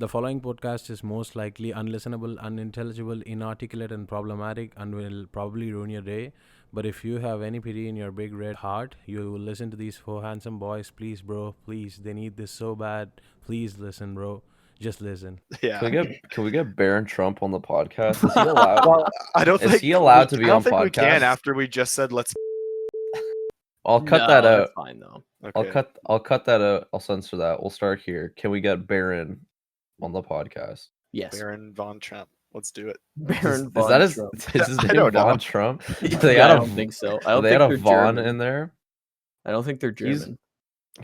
The following podcast is most likely unlistenable, unintelligible, inarticulate, and problematic, and will probably ruin your day. But if you have any pity in your big red heart, you will listen to these four handsome boys. Please, bro, please. They need this so bad. Please listen, bro. Just listen. Yeah. Can we get Baron Trump on the podcast? Is he allowed? Well, I don't Is think he allowed to be I don't on think we can podcasts? after we just said let's. I'll cut No, that out. That's fine though. Okay. I'll cut that out. I'll censor that. We'll start here. Can we get Baron on the podcast? Yes. Baron von Trump. Let's do it. Baron Is von that his, Trump. is his I name don't know. Von Trump? Do Yeah, they I add a, don't think so. I do don't they think add they're a Von German. in there? I don't think they're He's- German.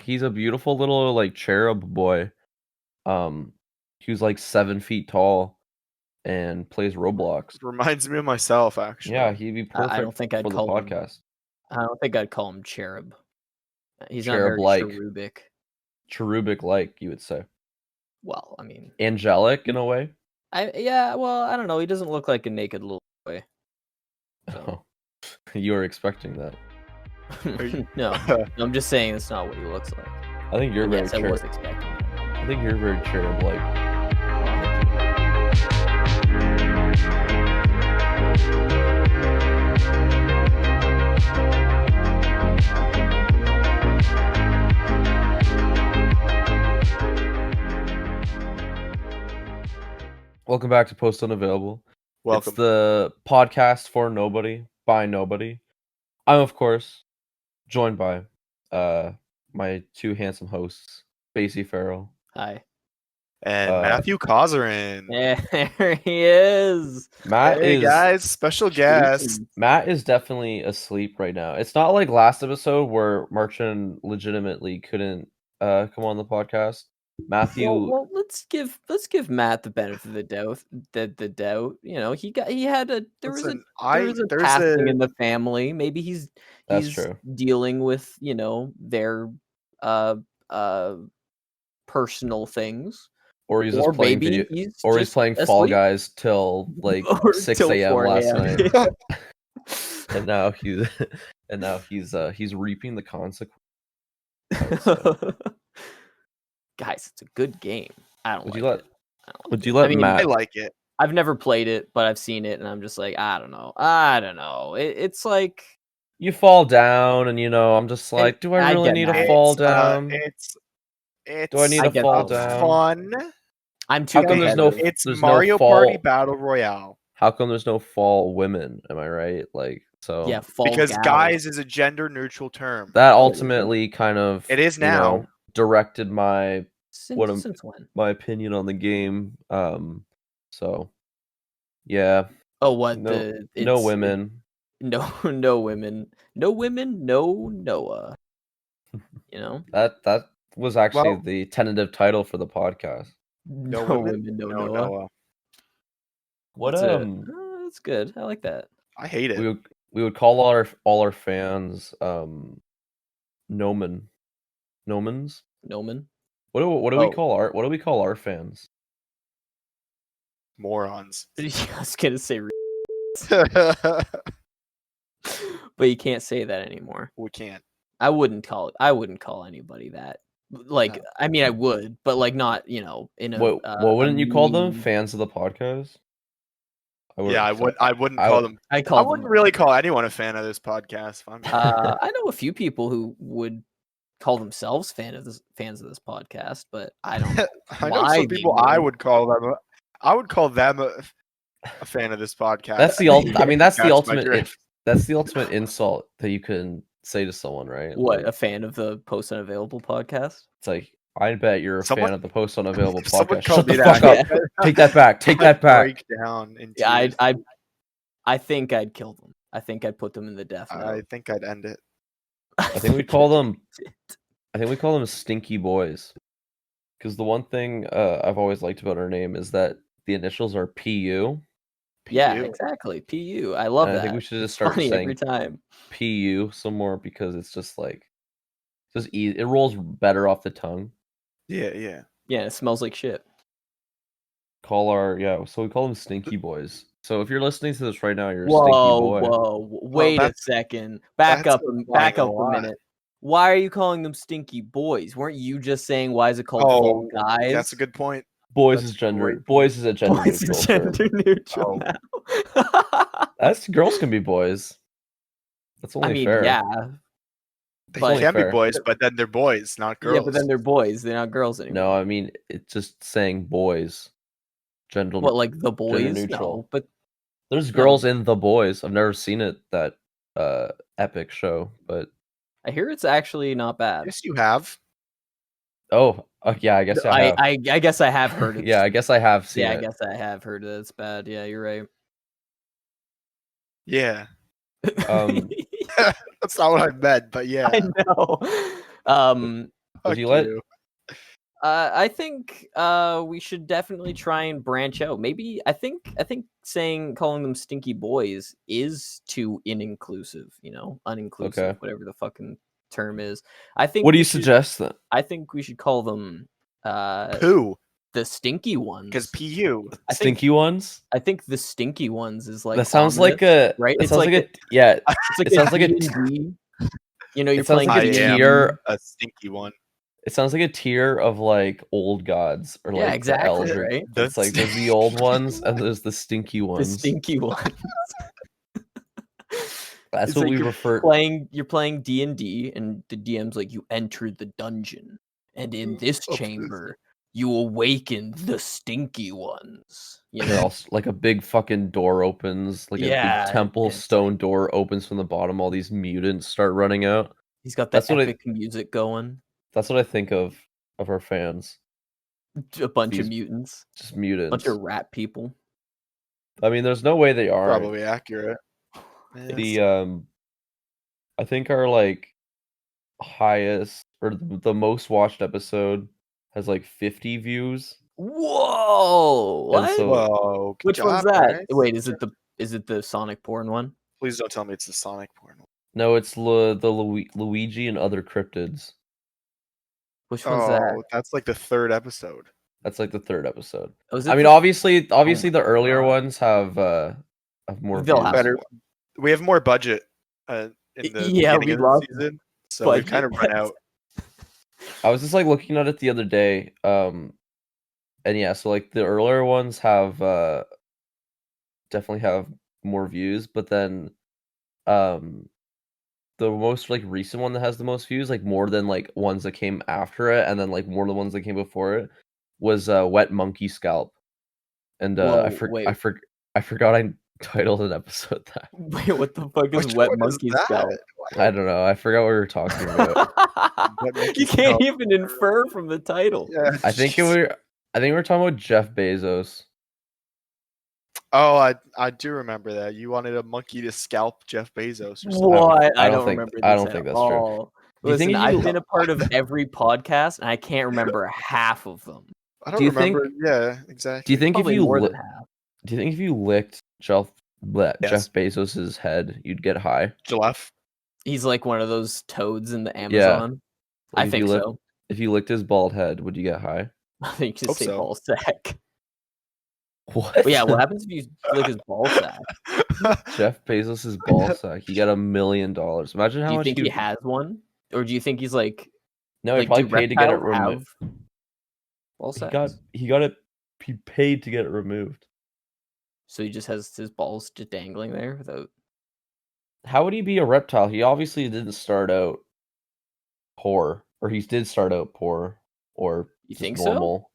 He's a beautiful little like cherub boy. He was like 7 feet tall and plays Roblox. Reminds me of myself, actually. Yeah, he'd be perfect I don't think I'd for the call him- podcast. I don't think I'd call him cherub. He's not Cherub-like. very cherubic. Cherubic like, you would say. Well, I mean, Angelic in a way. well, I don't know. He doesn't look like a naked little boy. So. You were expecting that. No, I'm just saying it's not what he looks like. I think you're And very yes, I was expecting that. I think you're very cherub like. Welcome back to Post Unavailable. Welcome. It's the podcast for nobody, by nobody. I'm of course joined by my two handsome hosts, Basie Farrell. Hi. And uh, Matthew Cozarin. There he is. Matt Hey is guys, special guest. Matt is definitely asleep right now. It's not like last episode where Marcin legitimately couldn't come on the podcast. Matthew, Well, let's give Matt the benefit of the doubt. The doubt, you know, there was Listen, a there's passing in the family. Maybe he's That's true. dealing with, you know, their personal things. or he's Or just playing maybe video, he's or he's just playing Fall asleep. Guys till like Or 6 till a.m. 4 last a.m. night, and now he's reaping the consequences. Guys, it's a good game. I don't Would like you let it. I don't Would like you it. let I mean, Matt? I like it. I've never played it, but I've seen it, and I'm just like, I don't know. It's like You fall down, and I'm just like, do I I really get need that. to fall It's, down? It's Do I need I to get fall that. down? fun. I'm too How come there's no- competitive. It's there's no Mario fall- Party Battle Royale. How come there's no fall women? Am I right? Like, so Yeah, fall Because gal. guys is a gender neutral term. that ultimately kind of It is now. directed my Since, what since when? opinion on the game. So yeah, Oh, what no the no women. no women, no Noah. You know, That was actually Well- the tentative title for the podcast. No no women, women, no No, Noah. Noah. What That's good. I like that. I hate it. we would call all our fans Nomans. Noman. What do we Oh. call our fans? Morons. I was gonna say, We but you can't say that anymore. can't. I wouldn't call anybody that. Like, No. I mean, I would, but like not, you know, in a. What a wouldn't you call them? mean- Fans of the podcast? Yeah, I wouldn't I call would- them. I I call them. wouldn't really call anyone a fan of this podcast. If I'm I know a few people who would call themselves fans of this podcast, but I don't. I know why some people they I would. would call them. I would call them a fan of this podcast. That's the I mean, that's the That's my ultimate. drift. That's the ultimate insult that you can say to someone, right? What, Like, a fan of the Post Unavailable podcast? it's like, I bet you're a Someone- fan of the Post Unavailable If someone podcast. called Shut me the that, fuck up. Take that back. Take that back. Break down in Yeah, tears. I think I'd kill them. I think I'd put them in the death I note. think I'd end it. I think we call them. I think we call them stinky boys. Because the one thing I've always liked about our name is that the initials are PU. Yeah, PU. exactly. PU. I love And that. I think we should just It's start funny saying every time. PU some more because it's just like just easy. It rolls better off the tongue. Yeah. Yeah, it smells like shit. So we call them stinky boys. So if you're listening to this right now, you're a stinky boy. Whoa! Wait a that's- second. Back that's up. implying Back a up a lot. minute. Why are you calling them stinky boys? Weren't you just saying why is it called Oh, Fall Guys? That's a good point. Boys That's is gender. great. Boys is a gender Boys neutral is term. gender neutral Oh. now. That's girls can be boys. That's only I mean, fair. yeah, They But- can be fair. boys, but then they're boys, not girls. yeah, but then they're boys. They're not girls anymore. No, I mean it's just saying boys. Gender. What, like the boys? neutral. No, but There's No. girls in The Boys. I've never seen it, that epic show, but I hear it's actually not bad. Yes, you have. yeah, I guess I have. I guess I have heard it. Yeah, I guess I have seen yeah, I it. guess I have heard that it's bad. Yeah, you're right. Yeah. Um, That's not what I meant, but yeah. I know. Would Fuck you let- you. I think we should definitely try and branch out. Maybe I think calling them stinky boys is too uninclusive, uninclusive, Okay. whatever the fucking term is. I think What do we you should- suggest then? I think we should call them Poo, the stinky ones. because PU. I think Stinky ones? I think the stinky ones is like That sounds like ominous, a right? That It's sounds like like a yeah. it's like it sounds like a D&D. You're It sounds playing like I a am tier. a stinky one. It sounds like a tier of like old gods or Yeah, like the exactly, Eldritch. right? It's like there's the old ones and there's the stinky the ones. stinky ones. That's It's what like we you're refer. You're playing D&D, and the DM's like, you entered the dungeon, and in this Oh, chamber you awaken the stinky ones. They're all like a big fucking door opens, like a Yeah, big temple and it's stone door opens from the bottom. All these mutants start running out. He's got that That's what I- epic music going. That's what I think of our fans. A bunch of These mutants, Just a mutants. bunch of rat people. I mean, there's no way they are. Probably accurate. The I think our like highest or the most watched episode has like 50 views. Whoa! And What? so- Whoa. Good Which one's job, that? guys. Wait, is it the Sonic porn one? Please don't tell me it's the Sonic porn. No, it's Luigi and other cryptids. Which one's that? Oh, that's like the third episode. That's like the third episode. Oh, is it I mean, the- obviously the my earlier God. ones have more They'll views. have Better. We have more budget in the Yeah, beginning we of lost the season, so we kind of budget. run out. I was just like looking at it the other day, and yeah, so like the earlier ones have definitely have more views, but then the most like recent one that has the most views, like more than like ones that came after it, and then like more than the ones that came before it, was Wet Monkey Scalp, and I Whoa, wait. forgot I titled an episode that. Wait, what the fuck is Which Wet one is Monkey that? Scalp? I don't know. I forgot what we were talking about. Wet Monkey You can't Scalp. even infer from the title. Yeah. I think we were talking about Jeff Bezos. Oh, I do remember that. You wanted a monkey to scalp Jeff Bezos or something. What? I I don't don't think- remember. I this don't at think that's true. all. Do you think Listen, if you- I've been a part of every podcast, and I can't remember half of them. I don't Do you remember. Yeah, exactly. Do you think Probably if you more li- than half. do you think if you licked Jeff Yes. Bezos's head, you'd get high? Jeff? He's like one of those toads in the Amazon. Like, I if think you lick- so. If you licked his bald head, would you get high? I think you Hope just say so. ball sack. What? But yeah, what happens if you flick his ball sack? Jeff Bezos's ball sack. He got $1 million. Imagine how Do you much think he you'd- has one, or do you think he's like? No, he like, probably do paid to get it reptiles removed. have ball He sacks? got it. He paid to get it removed. So he just has his balls just dangling there without. How would he be a reptile? He obviously didn't start out poor, or he did start out poor, or You just think so? normal.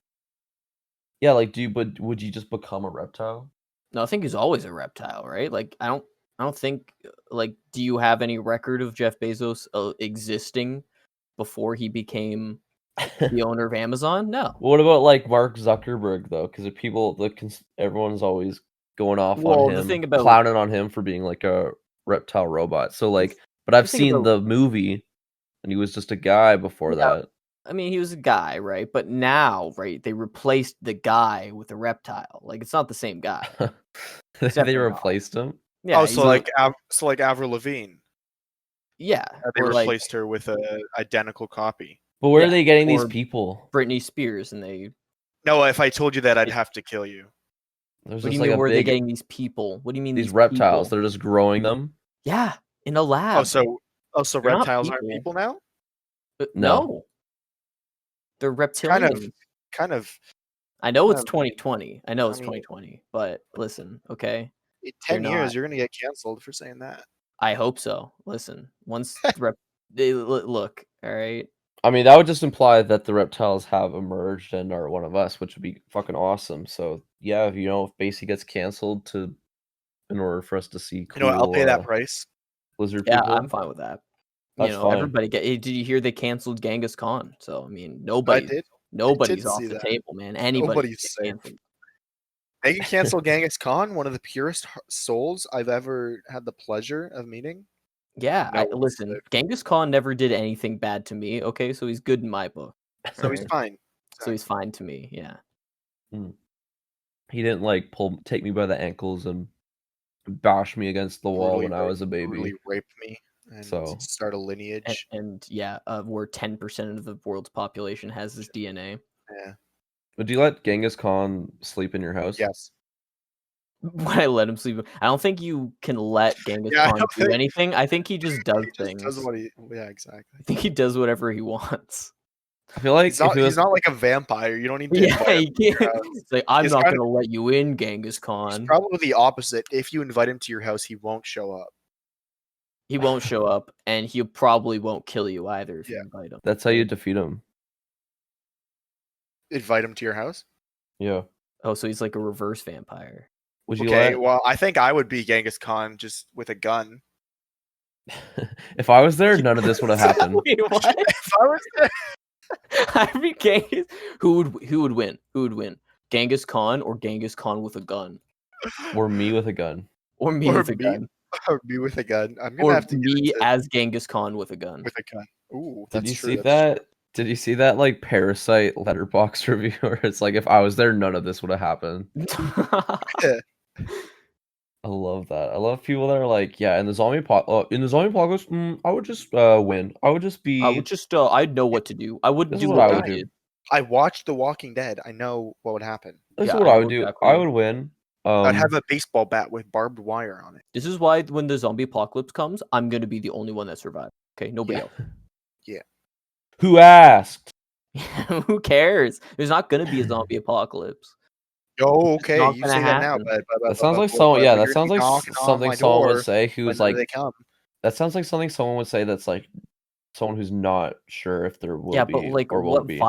Yeah, like but would you just become a reptile? No, I think he's always a reptile, right? Like I don't think like. Do you have any record of Jeff Bezos existing before he became the owner of Amazon? No. What about like Mark Zuckerberg though? Because everyone's always going off Well, on the him, thing about- clowning on him for being like a reptile robot. So like, but I've thing seen about- the movie, and he was just a guy before Yeah. I mean, he was a guy, right? But now, right, they replaced the guy with a reptile. Like it's not the same guy. that. they Definitely not. replaced him. Yeah. Oh, he's so like Avril Lavigne. yeah, They or like replaced her with a identical copy. But where Yeah, are they getting these or- people? Britney Spears, and they. No, if I told you that, I'd have to kill you. There's What do just you like mean? a Where are they big getting these people? What do you mean these reptiles. people? They're just growing them. Yeah, in a lab. Oh, so They're not reptiles aren't people. people now? No. No. They're Kind reptilians. of. Kind of. I know it's I 2020. I know it's mean- 2020. But listen, okay. In They're 10 years, not. you're gonna get canceled for saying that. I hope so. Listen, once look, all right. I mean, that would just imply that the reptiles have emerged and are one of us, which would be fucking awesome. So yeah, if Basie gets canceled in order for us to see cool, You know what? I'll pay that price. lizard Yeah, people. I'm fine with that. That's fine. Everybody did you hear they canceled Genghis Khan? So I mean, I did. nobody's off see the that. table, man. Anybody Nobody's can safe. get canceled. They can cancel Genghis Khan, one of the purest souls I've ever had the pleasure of meeting. Yeah, No one's listen, safe. Genghis Khan never did anything bad to me. Okay, so he's good in my book. So he's fine. So he's fine to me. Yeah. He didn't like take me by the ankles and bash me against the wall when I was a baby. Brutally raped me and So- start a lineage. And yeah, where 10% of the world's population has this DNA. Yeah. Would you let Genghis Khan sleep in your house? Yes. When I let him sleep, I don't think you can let Genghis Yeah, I Khan don't do think- anything. I think he just does He just things. does what he. Yeah, exactly. I think he does whatever he wants. I feel like He's not. if it was, He's not like a vampire. You don't need to. Yeah, invite him he to your can't. house. It's like I'm He's not kinda- gonna let you in, Genghis He's Khan. probably the opposite. If you invite him to your house, he won't show up. He won't show up, and he probably won't kill you either if you Yeah. invite him. that's how you defeat him. Invite him to your house. Yeah. Oh, so he's like a reverse vampire. Would you Okay. let? Well, I think I would be Genghis Khan just with a gun. If I was there, none of this would have happened. Wait, what? If I was there, I mean, Genghis. Who would win? Who would win? Genghis Khan or Genghis Khan with a gun? Or me with a gun. Or me Or with a me gun? I would be with a gun. I'm gonna Or have to get me into- as Genghis Khan with a gun? with a gun. Ooh, Did that's you true, see that's that? Did you see that like Parasite letterbox review where it's like if I was there, none of this would have happened. I love that. I love people that are like, yeah, in the zombie apocalypse, I would just win. I would just be. I would just, I'd know what to do. I wouldn't This do is what what I I would do. did. I watched The Walking Dead. I know what would happen. This Yeah, is what I I know would do. exactly. I would win. I'd have a baseball bat with barbed wire on it. This is why when the zombie apocalypse comes, I'm gonna be the only one that survived. Okay, nobody Yeah. else. Who asked? Who cares? There's not gonna be a zombie apocalypse. Oh, okay. not You gonna say that now, happen. but That sounds like but someone. Yeah, when that you're sounds like knocking on something my someone door would say who's whenever like. they come. That sounds like something someone would say that's like someone who's not sure if there will Yeah, be but like or what won't be.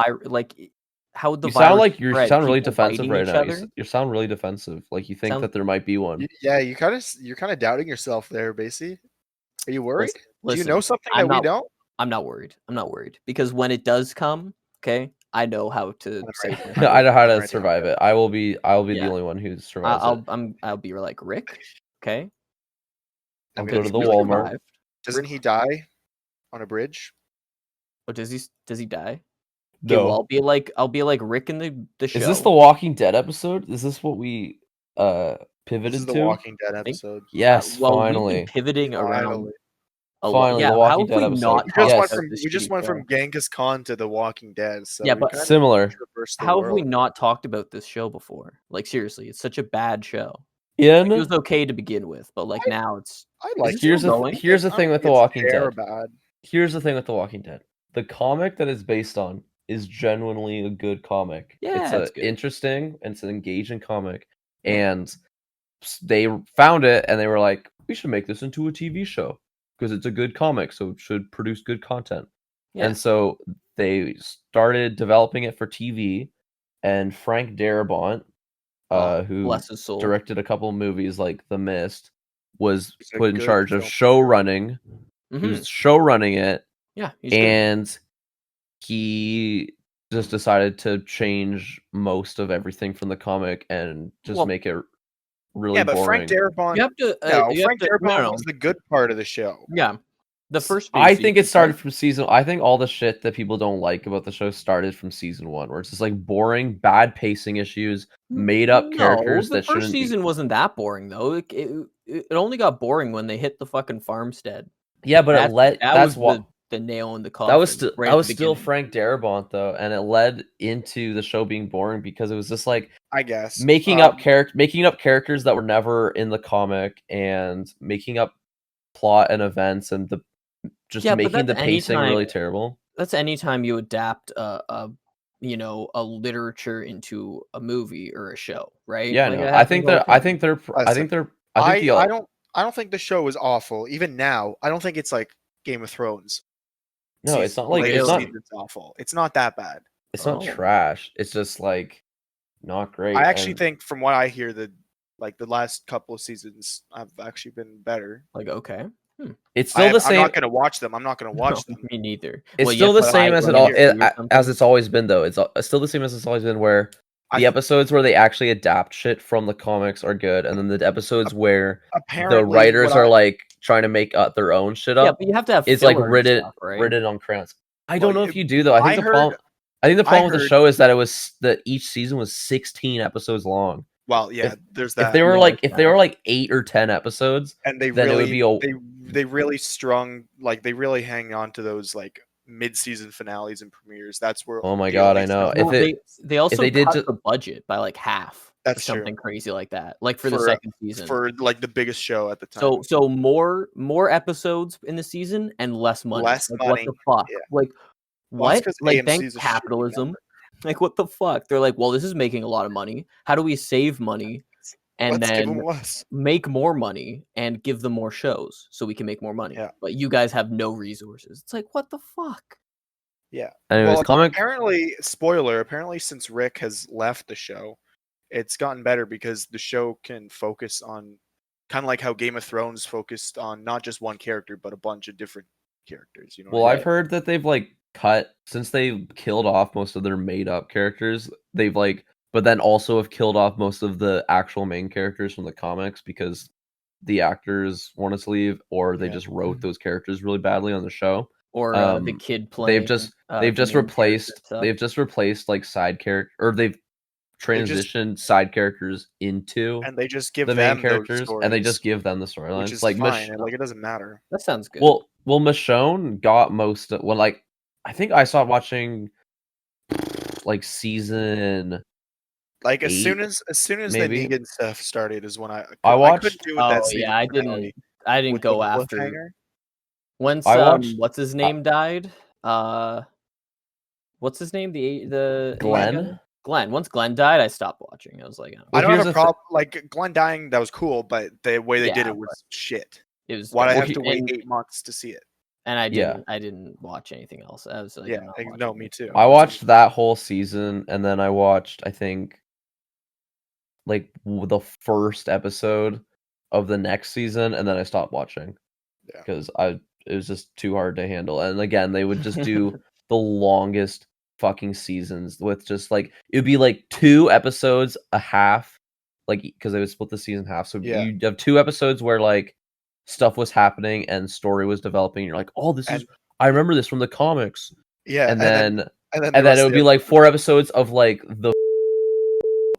how would the You virus sound like you spread? sound really People defensive biting right each now. other? You sound really defensive. Like you think Sounds- that there might be one. Yeah, you're kind of doubting yourself there, Basie. Are you worried? Do you know Listen, something I'm that we not- don't? I'm not worried. I'm not worried because when it does come, okay, I know how to I'm save ready. myself. I know how I'm to ready. survive it. I will be the Yeah. only one who survives it. I'll be like Rick. Okay, I'll I'm go gonna to be the really- Walmart. survived. Doesn't he die on a bridge? Oh, does he die? Okay, No. well, I'll be like Rick in the show. Is this the Walking Dead episode? Is this what we This pivoted is the to? Walking Dead episode. Yes, well, we've finally. been pivoting around Finally. a lot. Finally, Yeah, the how Walking have Dead we episode. not We Yes. just talked went about from this we just shitty went show? from Genghis Khan to the Walking Dead. So Yeah, we but kinda Similar. traversed the How have we world. not talked about this show before? Like seriously, it's such a bad show. Ian, It was okay to begin with, but like now it's I like. it here's still the going? here's the I thing don't with The think it's Walking fair Dead. Bad. Here's the thing with The Walking Dead. The comic that it's based on is genuinely a good comic. Yeah, it's good. Interesting and it's an engaging comic. And they found it and they were like, we should make this into a TV show because it's a good comic, so it should produce good content. Yeah. And so they started developing it for TV, and Frank Darabont, who bless his soul. directed a couple of movies like The Mist, was He's a put in good charge of film show running. He Mhm. was show running it, Yeah, he's good. and he just decided to change most of everything from the comic and just Well- make it really Yeah, but boring. Frank Darabont. You have to. No, you have Frank to- Darabont no. was the good part of the show. Yeah, the first. I few think it seasons, started right? from season. I think all the shit that people don't like about the show started from season 1, where it's just like boring, bad pacing issues, made up characters the that first shouldn't. season wasn't that boring though. It only got boring when they hit the fucking farmstead. Yeah, but That that's was what the nail in the coffin. that was still right that at was the still beginning. Frank Darabont though, and it led into the show being boring because it was just like I guess making up characters that were never in the comic and making up plot and events and Yeah, but making the that's pacing anytime- really terrible. That's anytime you adapt a a literature into a movie or a show, right? Yeah, Like, no, it I think happens all that the time. I think I don't think the show is awful. Even now, I don't think it's like Game of Thrones. no, it's not like Latest it's not season's awful. It's not that bad. it's not Oh. trash. It's just like not great. I actually and think, from what I hear, the last couple of seasons have actually been better. Like, okay. it's still the I'm same. not gonna watch them. I'm not gonna watch No, them. me neither. It's Well, you still have the to same buy as it it all on DVD or as something? it's always been, though. It's still the same as it's always been, where I- the episodes where they actually adapt shit from the comics are good, and then the episodes where the Apparently, writers what are I- like trying to make their own shit Yeah, up. but you have to have It's like filler and written stuff, right? written on crayons. I Well, don't know if you do though. I think the problem with the heard- show is that each season was 16 episodes long. Well, yeah, there's that. If they were Yeah, like that's if they bad. were like 8 or 10 episodes, and they then it would really be they really strung, like, they really hang on to those like mid-season finales and premieres. That's where oh my the god, only I know. stuff- If Well, it they also they did cut ju- the budget by like half or That's true. something crazy like that. Like for the For- second season. for like the biggest show at the time. So more episodes in the season and less money. Less Like, money, what the fuck? yeah. Like, Well, it's what? 'cause Like, AMC thank is a shitty capitalism. network. Like, what the fuck? They're like, well, this is making a lot of money. How do we save money and Let's give then them less. make more money and give them more shows so we can make more money? Yeah. But you guys have no resources. It's like, what the fuck? Yeah. anyways, Well, comic apparently, since Rick has left the show, it's gotten better because the show can focus on, kind of like how Game of Thrones focused on not just one character but a bunch of different characters. You know. Well, what I I've mean? heard that they've like cut since they killed off most of their made up characters. They've like, but then also have killed off most of the actual main characters from the comics because the actors wanted to leave, or they Yeah. just wrote those characters really badly on the show. Or the kid playing. They've just the they've just main character replaced stuff. they've just replaced like side character, or they've transitioned side characters into and they just give the main them characters, those and they stories, just give them the which storylines. is Like fine. Like, it doesn't matter. That sounds good. well, Michonne got most of, well, like I think I stopped watching like season. Like, as 8, soon as maybe? the Negan stuff started is when I watched- couldn't do with oh that season yeah, I finale didn't with go the after. cliffhanger. Once I watched- what's his name died? What's his name? The main Glenn? guy? Glenn. Once Glenn died, I stopped watching. I was like, oh, I don't here's have the a thi- problem. Like, Glenn dying, that was cool, but the way they did Yeah, it was shit. it was. Why'd I dumb. have to wait And, 8 months to see it? and I Yeah. didn't watch anything else. I was like, Yeah, I'm not watching no, it. me too. I watched that whole season, and then I watched, I think, like the first episode of the next season, and then I stopped watching Yeah. because it was just too hard to handle. And again, they would just do the longest fucking seasons with just like it would be like 2 episodes a half, like because they would split the season in half. So Yeah. you'd have 2 episodes where like stuff was happening and story was developing. You're like, oh, I remember this from the comics. Yeah, And then the and rest then it of would the be like 4 episodes of like the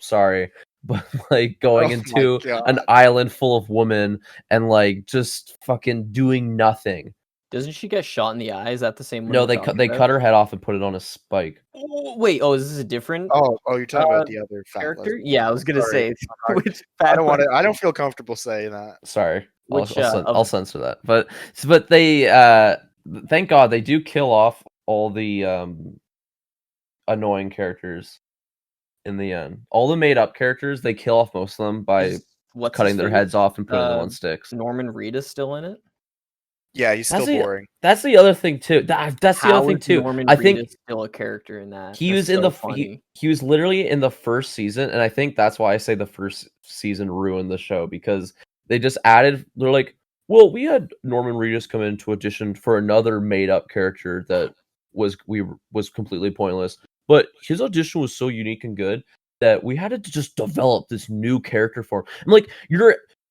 sorry, but like going Oh my into an God. island full of women and like just fucking doing nothing. Doesn't she get shot in the eye? Is that the same one? No, you're they talking they about? cut her head off and put it on a spike. Oh, wait. Oh, is this a different Oh, you're talking about the other fat character? lesbian. Yeah, I was gonna Sorry. say Sorry. which I fat don't want to. lesbian? I don't feel comfortable saying that. Sorry, Which, I'll censor that. But they thank God they do kill off all the annoying characters in the end. All the made up characters, they kill off most of them by What's cutting his their face? heads off and putting them on Um, sticks. Norman Reedus still in it? Yeah, he's That's still the- boring. That's the other thing too. That's the How other thing is too. Norman I think Reedus still a character in that? he That's was in so the funny. he was literally in the first season, and I think that's why I say the first season ruined the show, because they just added. They're like, well, we had Norman Reedus come in to audition for another made up character that was completely pointless, but his audition was so unique and good that we had to just develop this new character for him. I'm like,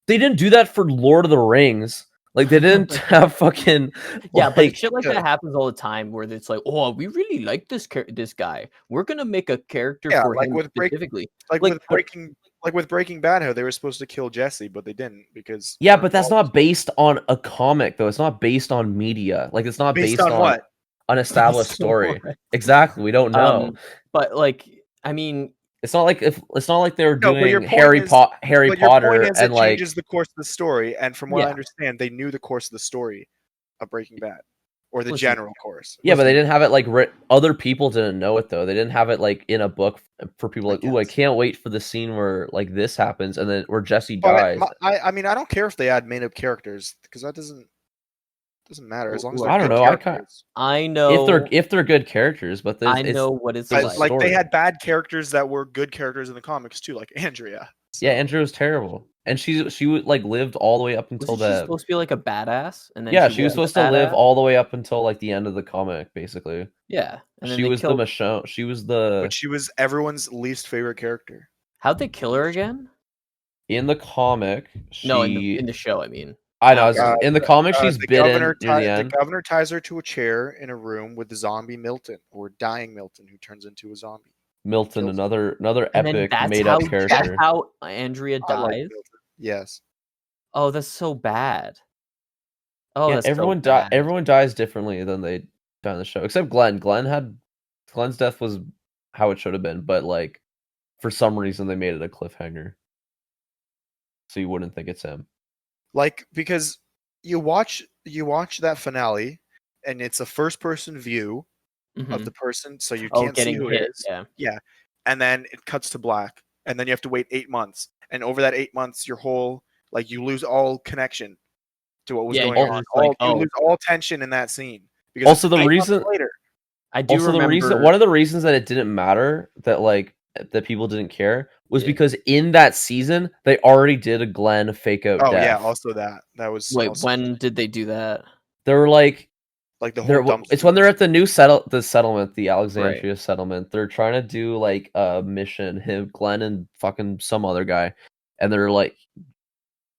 they didn't do that for Lord of the Rings. Like, they didn't have fucking Yeah, like, but shit like yeah. that happens all the time where it's like, oh, we really like this guy. We're gonna make a character Yeah, for like him with specifically. Like Like, with Breaking Bad, how they were supposed to kill Jesse, but they didn't because yeah, but that's not based on a comic though. It's not based on media. Like, it's not based based on what? an established story. Exactly. We don't know. But like, I mean, It's not like they were No, but your doing point Harry is- Harry But your Potter point is, and it like changes the course of the story, and from what I Yeah. understand, they knew the course of the story of Breaking Bad. or the Listen, general course. Yeah, but they Wasn't- didn't have it like other people didn't know it though. They didn't have it like in a book for people I like, ooh, I guess. can't wait for the scene where like this happens and then where Jesse But dies. I mean, I don't care if they add made up characters because that doesn't matter as long as Look, they're I don't good know. characters. I know. if they're good characters, but I it's know what it's there's a like. Like they story. had bad characters that were good characters in the comics too, like Andrea. So, Yeah, Andrew was terrible, and she would like lived all the way up until Wasn't she the supposed to be like a badass? And then yeah she she was wasn't a supposed to live badass? all the way up until like the end of the comic, basically. Yeah, and then She they was killed. the Michonne. She was the but she was everyone's least favorite character. How'd they kill her again? in the comic. No, She in the show. I mean, I know Uh, in the comic she's the bitten governor near the the end. governor ties her to a chair in a room with the zombie Milton or dying Milton who turns into a zombie. Milton, kills another and then epic that's made how up character. Andrea I like dies. Milton. Yes. Oh, that's so bad. Oh, Yeah, that's everyone so bad. everyone dies differently than they die in the show, except Glenn. Glenn's death was how it should have been, but like for some reason they made it a cliffhanger, so you wouldn't think it's him. Like because you watch that finale and it's a first person view of Mhm. the person so you Oh, can't see getting who it hit. is. Yeah. Yeah. And then it cuts to black. And then you have to wait 8 months. And over that 8 months, your whole like you lose all connection to what was Yeah, going you're on. just like, You oh. lose all tension in that scene. Because Also, it's the 8 reason months later. I do also the remember. reason one of the reasons that it didn't matter that like that people didn't care was Yeah. because in that season they already did a Glenn fake out Oh yeah, death. also that was Wait, also when did they do that? They were like like the whole dumpster. it's when they're at the new settlement, the Alexandria settlement. They're trying to do like a mission, him, Glenn, and fucking some other guy, and they're like,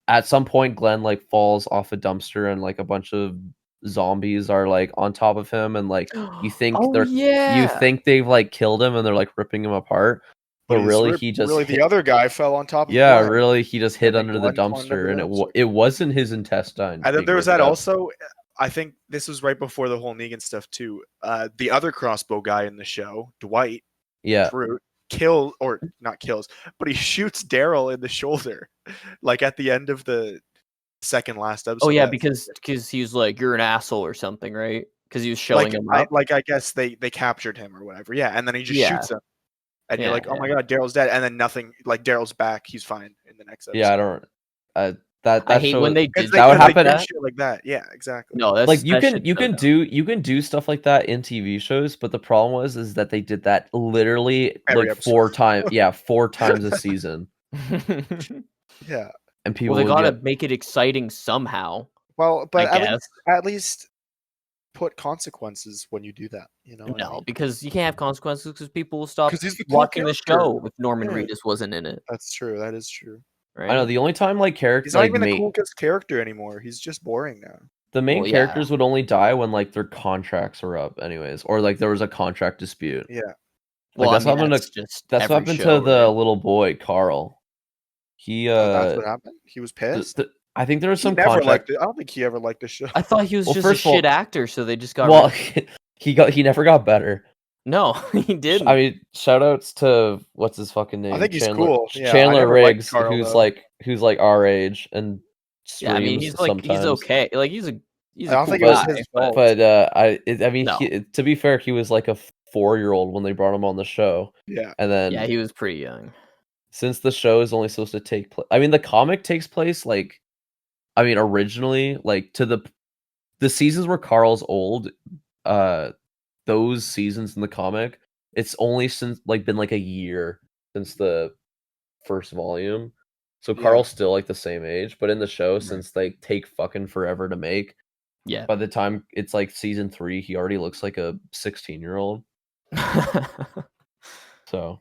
at some point, Glenn like falls off a dumpster, and like a bunch of zombies are like on top of him, and like you think Oh you yeah. think they've like killed him, and they're like ripping him apart, but he's really he just really hit, the other guy fell on top of yeah, Glenn. really he just hit And then under the Glenn climbed under dumpster, the and dumpster. it wasn't his intestine. And then being there was ripped that up. also. I think this was right before the whole Negan stuff too. The other crossbow guy in the show, Dwight Yeah, Schrute, not kills, but he shoots Daryl in the shoulder, like at the end of the second last episode. Oh yeah, of that because season. he was like, "You're an asshole" or something, right? Because he was showing him up. I guess they captured him or whatever. Yeah, and then he just Yeah. shoots him, and you're Yeah, like, oh my god, Daryl's dead, and then nothing. Like Daryl's back, he's fine in the next episode. yeah, I don't. That I hate show, when they Because did that would because happen- do shit like that. Yeah, exactly. No, that's like you that shit's so dumb. you can do stuff like that in TV shows, but the problem is that they did that literally Every like episode. 4 times a season, Yeah. and people Well, they would gotta get make it exciting somehow. Well, but I guess. at least put consequences when you do that. You know? What I No, mean? because you can't have consequences because people will stop 'Cause he's the cool watching the character. show if Norman Yeah. Reedus wasn't in it. That's true. That is true. Right? I know the only time like He's characters not like even the main, coolest character anymore. He's just boring now. the main Well, yeah. characters would only die when like their contracts were up, anyways, or like there was a contract dispute. Yeah. Like, Well, that's I mean, what happened that's to just that's what every happened show, to the right? little boy Carl. He That's what happened. He was pissed. I think there was He some never contract. liked it. I don't think he ever liked the show. I thought he was Well, just a first of all- shit actor, so they just got Well, rid- he never got better. No, he didn't. I mean, shout outs to what's his fucking name? I think he's Chandler, cool. Yeah, I Chandler never liked Riggs, Carl, who's though. like our age and yeah, I mean, streams he's like sometimes. he's okay. Like he's a I don't cool think it was guy, his but- fault. But I mean, No. to be fair, he was like a 4-year-old when they brought him on the show, Yeah. and then yeah, he was pretty young. since the show is only supposed to take place, I mean, the comic takes place like, I mean, originally like to the seasons where Carl's old, those seasons in the comic, it's only since like been like a year since the first volume. So Yeah. Carl's still like the same age, but in the show, Right. since they take fucking forever to make, Yeah. by the time it's like season 3, he already looks like a 16-year-old. So,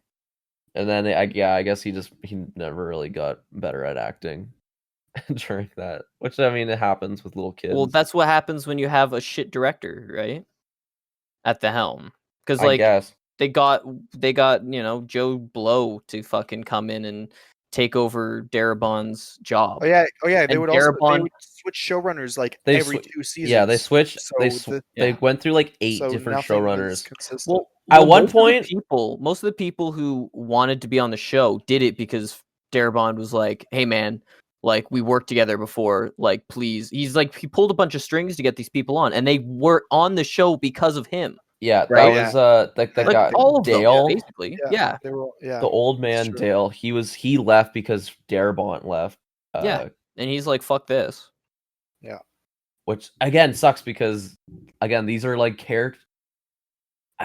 and then I guess he never really got better at acting during that, which I mean, it happens with little kids. Well, that's what happens when you have a shit director, right? At the helm. Because I like guess. they got Joe Blow to fucking come in and take over Darabon's job. Oh yeah. They And would Darabon- switch showrunners like They every swi- 2 seasons. Yeah, they switched. So They yeah. went through like 8 so different nothing was showrunners. consistent. Well, At one most of the people who wanted to be on the show did it because Darabon was like, "Hey man, Like, we worked together before. Like, please. He's like, he pulled a bunch of strings to get these people on, and they were on the show because of him. Yeah, Right? that was the And Like, guy all of them, Dale, basically. Yeah. They were, the old man true. Dale. He left because Darabont left. Yeah. And he's like, fuck this. Which again sucks because again these are like characters.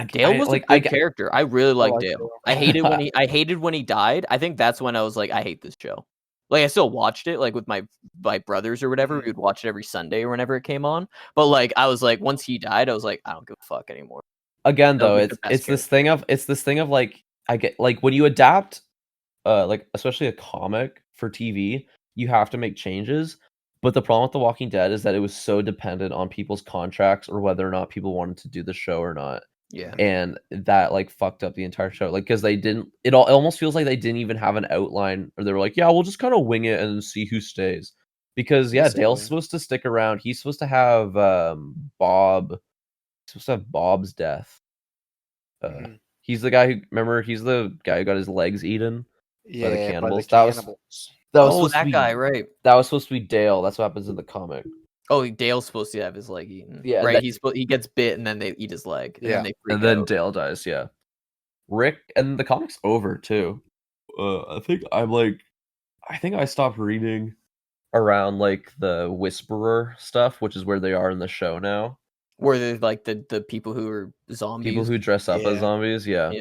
Dale was a good character. I really like like Dale. Dale. I hated when he died. I think that's when I was like, I hate this show. Like, I still watched it, like, with my brothers or whatever. We would watch it every Sunday or whenever it came on. But like, I was like, once he died, I was like, I don't give a fuck anymore. Again, That was, though, like, the best it's this thing of like I get like when you adapt, like especially a comic for TV, you have to make changes. But the problem with The Walking Dead is that it was so dependent on people's contracts or whether or not people wanted to do the show or not. Yeah. And that like fucked up the entire show. Like, because they didn't, it almost feels like they didn't even have an outline, or they were like, yeah, we'll just kind of wing it and see who stays. Because yeah, Basically. Dale's supposed to stick around. He's supposed to have Bob's death. He's the guy who, remember, he's the guy who got his legs eaten by the cannibals. That was supposed that to be, guy, right? That was supposed to be Dale. That's what happens in the comic. Oh, Dale's supposed to have his leg eaten. Yeah, right. He gets bit and then they eat his leg. And then they freak and then out. Dale dies. Yeah, Rick, and the comic's over too. I think I stopped reading around like the Whisperer stuff, which is where they are in the show now. Where they're like the people who are zombies. People who dress up as zombies. Yeah.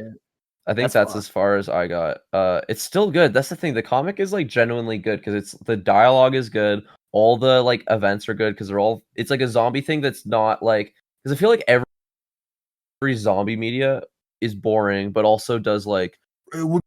I think that's as far as I got. It's still good. That's the thing. The comic is like genuinely good because it's the dialogue is good. All the like events are good because it's like a zombie thing that's not like, because I feel like every zombie media is boring, but also does like, we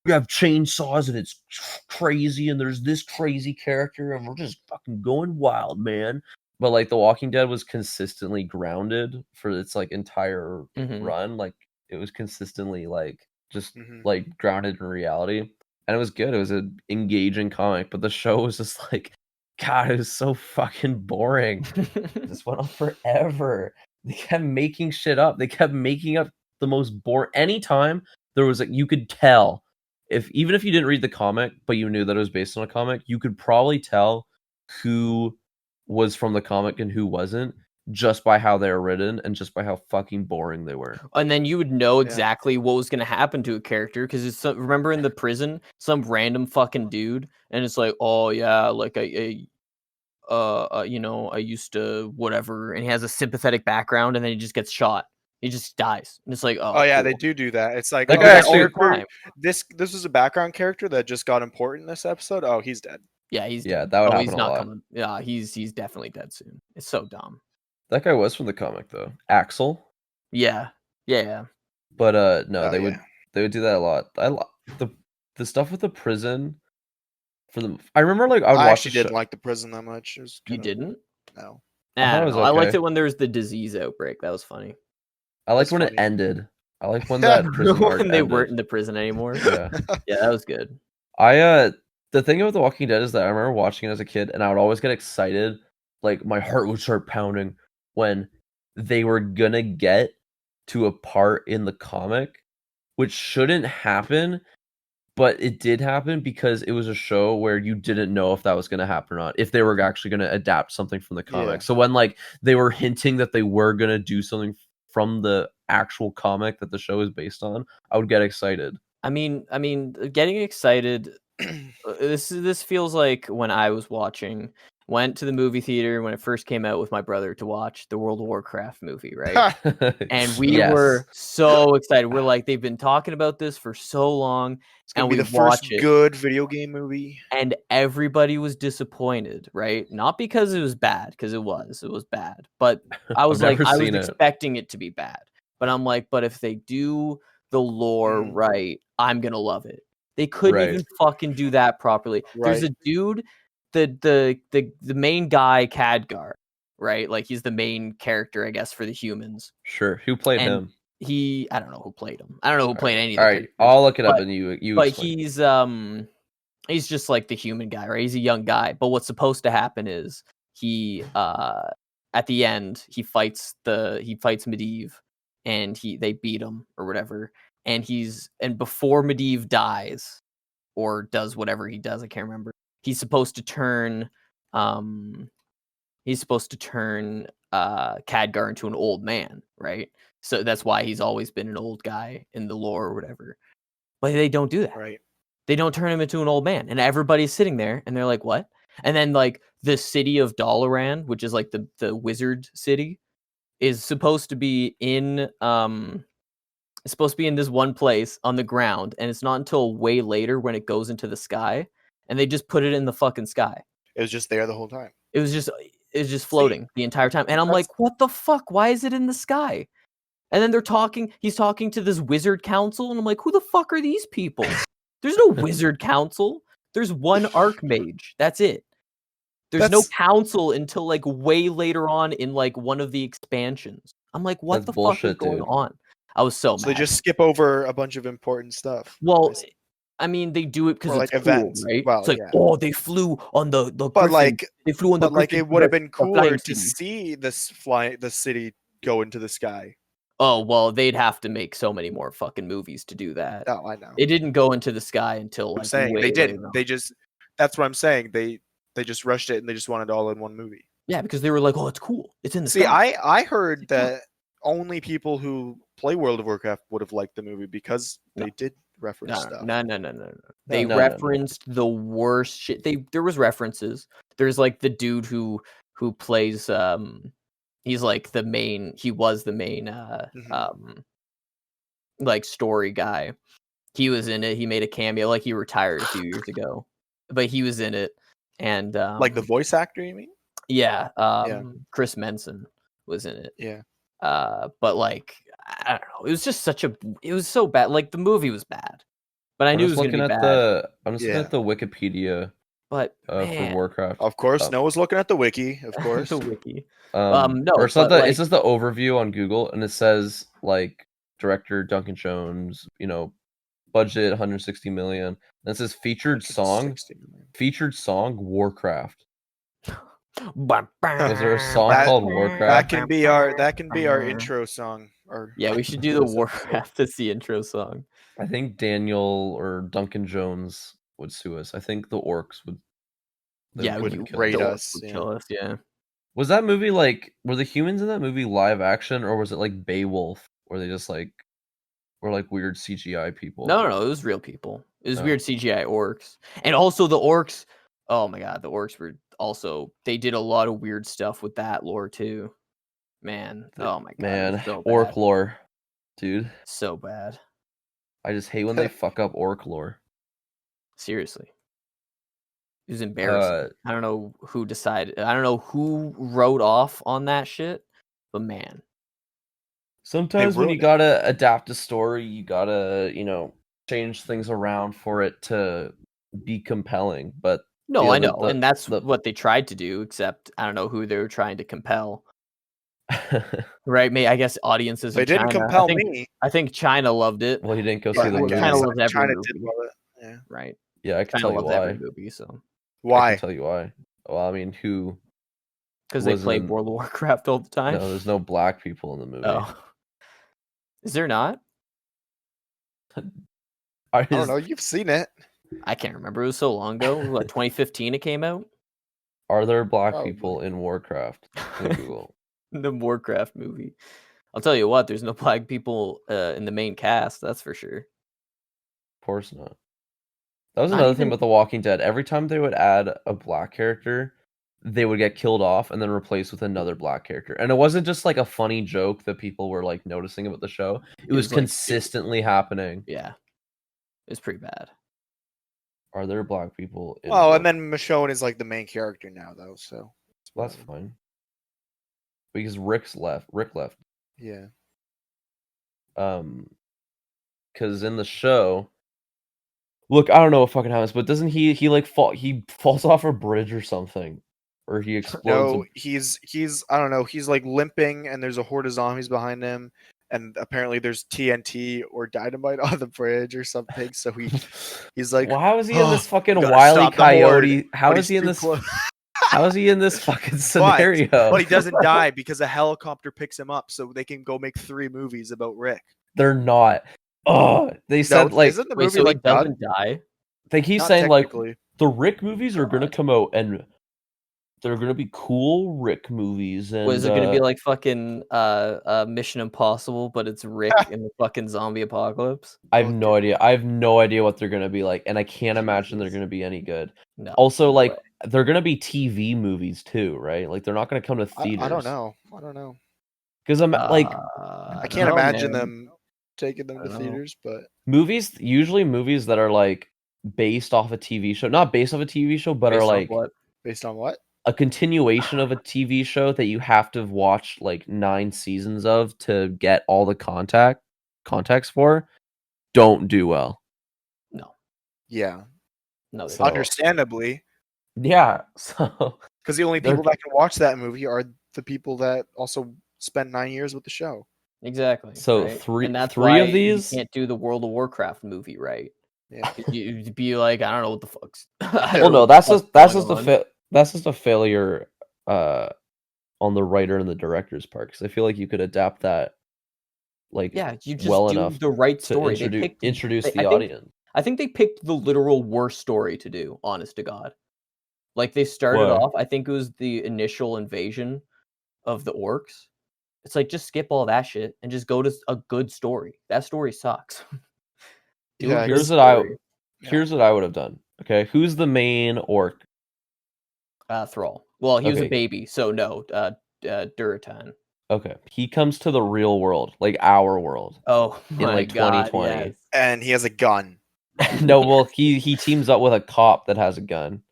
have chainsaws and it's crazy and there's this crazy character and we're just fucking going wild, man. But like The Walking Dead was consistently grounded for its like entire run. Like it was consistently like just like grounded in reality, and it was good. It was an engaging comic, but the show was just like, God, it was so fucking boring. This went on forever. They kept making shit up. They kept making up the most boring. Anytime there was like, you could tell, even if you didn't read the comic, but you knew that it was based on a comic, you could probably tell who was from the comic and who wasn't, just by how they were written and just by how fucking boring they were. And then you would know exactly what was going to happen to a character, because it's remember in the prison, some random fucking dude, and it's like, oh yeah, like I used to whatever, and he has a sympathetic background, and then he just gets shot. He just dies, and it's like, oh yeah, cool. they do that. It's like, that guy character, this was a background character that just got important in this episode. Oh, he's dead. Yeah, he's dead. That would happen he's a not lot. coming. Yeah, he's definitely dead soon. It's so dumb. That guy was from the comic though, Axel. Yeah. But no, they would do that a lot. The stuff with the prison. I remember like I would watch. Actually didn't like the prison that much. You didn't? No. I liked it when there was the disease outbreak. That was funny. I liked when it ended. I like when that prison arc when they ended. weren't in the prison anymore. Yeah, that was good. The thing about The Walking Dead is that I remember watching it as a kid, and I would always get excited. Like my heart would start pounding when they were gonna get to a part in the comic, which shouldn't happen, but it did happen because it was a show where you didn't know if that was gonna happen or not, if they were actually gonna adapt something from the comic. Yeah. So when like they were hinting that they were gonna do something from the actual comic that the show is based on, I would get excited. I mean, getting excited. This feels like when I was went to the movie theater when it first came out with my brother to watch the World of Warcraft movie, right? And we were so excited. We're like, they've been talking about this for so long. It's gonna be the first good video game movie. And everybody was disappointed, right? Not because it was bad, because it was bad. But I was like, I was expecting it to be bad. But I'm like, but if they do the lore right, I'm gonna love it. They couldn't even fucking do that properly. There's a dude, the main guy, Khadgar, right? Like he's the main character, I guess, for the humans. Sure. Who played him? I don't know who played him. I don't know who played any of them. All right, I'll look it up and you But explain. he's just like the human guy, right? He's a young guy. But what's supposed to happen is he at the end he fights Medivh, and they beat him or whatever. And before Medivh dies or does whatever he does, I can't remember. he's supposed to turn Khadgar into an old man, right? So that's why he's always been an old guy in the lore or whatever. But they don't do that. Right. They don't turn him into an old man, and everybody's sitting there, and they're like, "What?" And then like the city of Dalaran, which is like the wizard city, is supposed to be in it's supposed to be in this one place on the ground, and it's not until way later when it goes into the sky, and they just put it in the fucking sky. It was just there the whole time. It was just floating the entire time, and I'm that's- like, "What the fuck? Why is it in the sky?" And then he's talking to this wizard council, and I'm like, "Who the fuck are these people?" There's no wizard council. There's one archmage. That's it. There's no That's- council until like way later on in like one of the expansions. I'm like, what That's the fuck is bullshit, going dude. on? I was so So mad. they just skip over a bunch of important stuff. Well, I mean, they do it because Or, it's like, cool, events. right? Well, It's like, yeah. oh, they flew on the But Griffin. like, They flew on the but like, Griffin it would have been the flying cooler to city. see the city go into the sky. Oh well, they'd have to make so many more fucking movies to do that. Oh, I know. It didn't go into the sky until I'm like saying way they later didn't. on. They just. That's what I'm saying. They just rushed it and they just wanted it all in one movie. Yeah, because they were like, oh, it's cool. It's in the See, sky. I heard that only people who play World of Warcraft would have liked the movie because they did reference stuff. No. They No. referenced the worst shit. There was references. There's like the dude who plays he's like the main. He was the main like story guy. He was in it. He made a cameo. Like he retired a few years ago, but he was in it. And Like the voice actor, you mean? yeah, Yeah. Chris Menson was in it. Yeah. But like I don't know. It was just it was so bad. Like the movie was bad, but I knew it was gonna be bad. I'm just looking at the Wikipedia But for man, Warcraft. Of course, Noah's looking at the wiki. Of course. the wiki. No, No, or it's not but, it's just the overview on Google, and it says like director Duncan Jones, budget 160 million. And it says featured song Warcraft. Was there a song called Warcraft? That can be our intro song. Or Yeah, we should do the Warcraft as the intro song. I think Daniel or Duncan Jones would sue us. I think the orcs would. would rate us. Would kill us, yeah. Was that movie like? Were the humans in that movie live action, or was it like Beowulf, where they just like were like weird CGI people? No, it was real people. It was Oh. weird CGI orcs, and also the orcs. Oh my god, the orcs were also. They did a lot of weird stuff with that lore too. Man, oh my god, Man, so orc bad. lore, dude. So bad. I just hate when they fuck up orc lore. Seriously. It was embarrassing. I don't know who decided. I don't know who wrote off on that shit, but man. Sometimes when you gotta adapt a story, you gotta, change things around for it to be compelling. But no, I know, and that's what they tried to do. Except I don't know who they were trying to compel. Right? I guess audiences. They didn't compel me. I think China loved it. Well, he didn't go see the movie. China loves every China movie. did love it. Yeah. Right. Yeah, I can China tell you loves why. every movie. So why? I can tell you why. Well, I mean, who? Because they play World of Warcraft all the time. No, there's no black people in the movie. Oh. Is there not? I don't know. You've seen it. I can't remember. It was so long ago. What, 2015 it came out? Are there black people in Warcraft? In Google. The Warcraft movie. I'll tell you what, there's no black people in the main cast, that's for sure. Of course not. That was another thing about The Walking Dead. Every time they would add a black character, they would get killed off and then replaced with another black character. And it wasn't just like a funny joke that people were like noticing about the show. It was consistently happening. Yeah. It's pretty bad. Are there black people in and then Michonne is like the main character now though, so that's fine. Because Rick left. Yeah. Because in the show, look, I don't know what fucking happens, but doesn't he falls off a bridge or something, or he explodes? No, he's I don't know. He's like limping, and there's a horde of zombies behind him, and apparently there's TNT or dynamite on the bridge or something. So he's like, well, how is he in this fucking Wile E. Coyote? How is he in this? How is he in this fucking scenario? But he doesn't die because a helicopter picks him up, so they can go make 3 movies about Rick. They're not. Oh, they said like isn't the movie movie like doesn't die? They keep Not saying like the Rick movies are gonna come out, and they're gonna be cool Rick movies. And Was it gonna be like fucking Mission Impossible, but it's Rick in the fucking zombie apocalypse? I have no idea. I have no idea what they're gonna be like, and I can't imagine they're Jesus. gonna be any good. No. Also, no like way. they're gonna be TV movies too, right? Like they're not gonna come to theaters. I don't know. I don't know. Because I'm like I don't can't know, imagine man. them taking them I to don't know. theaters, but usually movies that are like based off a TV show, not based off a TV show, but Based are off like what? based on what? a continuation of a TV show that you have to watch like 9 seasons of to get all the context for, don't do well. No. Yeah, No. they So- don't. understandably, Yeah, so because the only They're- people that can watch that movie are the people that also spent 9 years with the show. Exactly. So right? three- and that's three why of these- you can't do the World of Warcraft movie, right? Yeah. You'd be like, I don't know what the fuck's. well, no, that's just a failure on the writer and the director's part, because I feel like you could adapt that like Yeah, you just well do enough the right to story. They introduce I the think- audience. I think they picked the literal worst story to do, honest to God. Like they started Why? off, I think it was the initial invasion of the orcs. It's like just skip all that shit and just go to a good story. That story sucks. Do a Yeah, good Here's what I story. Yeah. here's what I would have done. Okay, who's the main orc? Thrall. Well, he was a Okay. baby, so no. Duratan. Okay, he comes to the real world, like our world. Oh In, my like, God, 2020. yes. And he has a gun. No, well, he teams up with a cop that has a gun,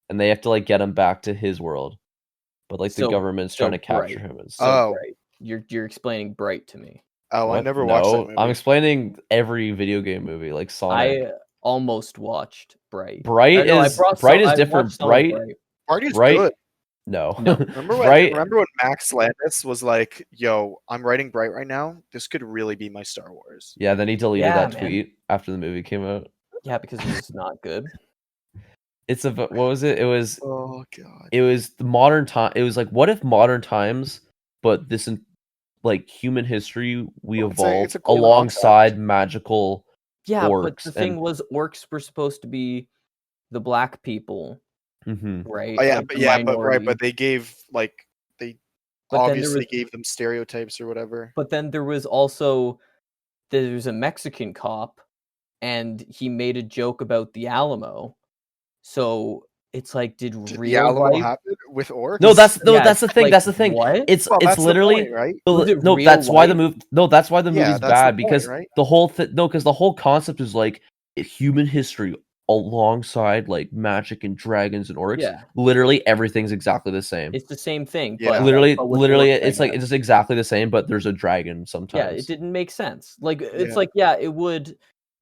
and they have to like get him back to his world. But like the So- government's so trying to capture Bright. him. And So stuff. Oh. Bright. You're explaining Bright to me. Oh, I What? never watched that No, movie. I'm explaining every video game movie, like Sonic. I almost watched Bright. Bright No, I is brought Bright some- is I different. watched some of Bright, Party's Bright. good. No, No. Remember when, Bright. remember when Max Landis was like, "Yo, I'm writing Bright right now. This could really be my Star Wars." Yeah, then he deleted Yeah, that man. tweet after the movie came out. Yeah, because it was not good. It's a what was it? It was Oh god. the modern time. It was like, what if modern times, but this in like human history, we Well, it's evolved a cool alongside magical. Yeah, but Orcs the thing and- was, orcs were supposed to be the black people, Hmm. right? Oh yeah, Like, but the yeah, but right, minority. but they gave like they But then there obviously was- gave them stereotypes or whatever. But then there was also there's a Mexican cop, and he made a joke about the Alamo. So it's like, did Did the real Alamo life? happen with orcs? No, that's Yeah, the thing. like, That's the thing. What? It's well, that's the literally point, right? no, Was it no, real that's why the life? move. No, that's why the Yeah, movie's that's the bad, point, because right? the whole because the whole concept is like human history alongside like magic and dragons and orcs. Yeah, Literally everything's exactly the same. it's the same thing. Yeah. But, literally, but with literally, orcs, I it's like guess. it's exactly the same, but there's a dragon sometimes. Yeah, it didn't make sense. Like it's Yeah. like, yeah, it would,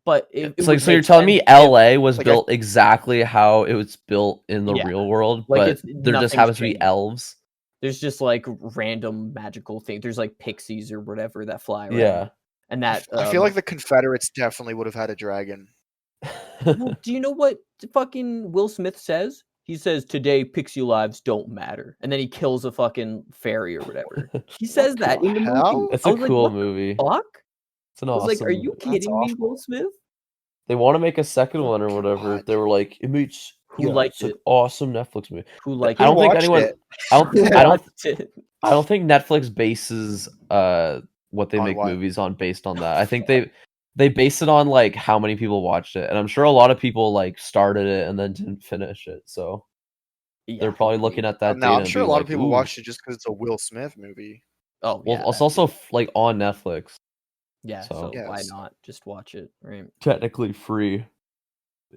but it It's would like, so you're make telling me sense if- LA was like, I- built exactly how it was built in the Yeah. real world, Like, but it's- there just nothing's happens to be changed. elves. There's just like random magical things. There's like pixies or whatever that fly around. Yeah. And that I feel like the Confederates definitely would have had a dragon. well, do you know what fucking Will Smith says? He says, "Today pixie lives don't matter," and then he kills a fucking fairy or whatever. He says that the in the hell? movie. It's I a was like, cool what the movie. fuck? It's an I was awesome. like, "Are you movie. That's kidding me, awful. Will Smith?" They want to make a second one or whatever. God. They were like, it makes Who liked it's an it? awesome Netflix movie. Who like? I don't think watched anyone. it? I don't. Who I don't. watched it? I don't think Netflix bases what they On make what? movies on based on that. I think they base it on like how many people watched it, and I'm sure a lot of people like started it and then didn't finish it. So Yeah, they're probably looking at that. No, data I'm and sure a being lot like, of people "Ooh." watched it just because it's a Will Smith movie. Oh, Well, yeah, it's that also too. like on Netflix, Yeah, so- so why Yes. not just watch it, right? technically free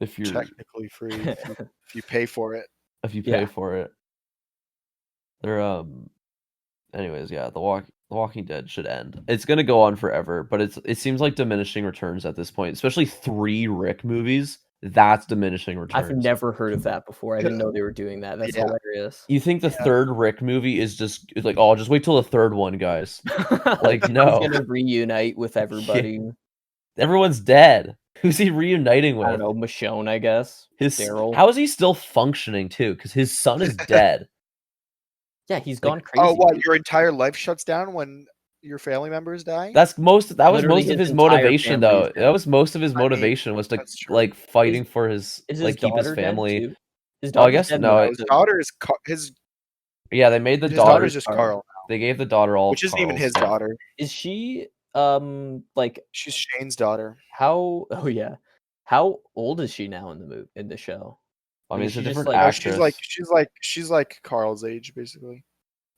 if you're Technically free if you pay for it. if you pay Yeah. for it. They're anyways, yeah, The Walking Dead should end. It's gonna go on forever, but it seems like diminishing returns at this point, especially 3 Rick movies. That's diminishing returns. I've never heard of that before. I didn't know they were doing that. That's Yeah. hilarious. You think the Yeah. third Rick movie is just it's like, oh, just wait till the third one, guys. Like, no. He's gonna reunite with everybody. Everyone's dead. Who's he reuniting with? I don't know, Michonne, I guess. His Daryl. How is he still functioning too? Because his son is dead. Yeah, he's Like, gone crazy. Oh, what? dude. Your entire life shuts down when your family members dying? That was Literally most of his his entire motivation, family is though. dead. That was most of his I mean, motivation was to that's true. like fighting for his Is his like keep his daughter dead family. too? His Oh, I daughter's guess dead in no. the His episode. daughter is his Yeah, they made the his daughter. daughter's just Carl. They gave the daughter all Which of isn't even Carl's his stuff. daughter. Is she like She's Shane's daughter. how? Oh yeah, how old is she now in the show? I Like, mean, is it's a she just, different like- No, actress. she's like Carl's age basically.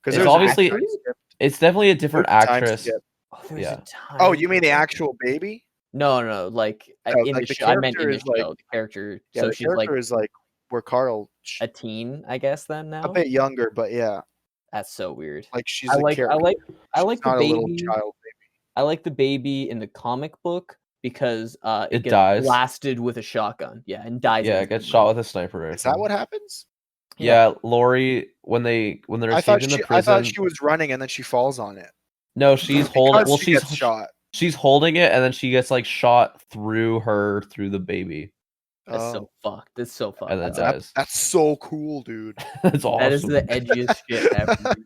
Because It's there's obviously- a time skip. It's definitely a different There's a time actress. skip. Oh, there's Yeah. a time. Oh, you mean the actual baby? No, like No, in like the the show. I meant in character the is, like- show. The character. Yeah, So the she's like character is like where Carl a teen, I guess. Then now a bit younger, but yeah, that's so weird. like she's I a like character. I She's like the not a little baby. child baby. I like the baby in the comic book because It gets dies. blasted with a shotgun. Yeah, and dies. Yeah, it gets instantly. shot with a sniper rifle. Is that what happens? Yeah, Lori when they're I thought escaping the I thought prison. she was running and then she falls on it. No, she's holding. Because Well, she gets shot. she's holding it, and then she gets like shot through the baby, That's Oh, so fucked. That's so fucked. and then that- dies. that's so cool, dude. That's awesome. That is the edgiest shit ever. dude.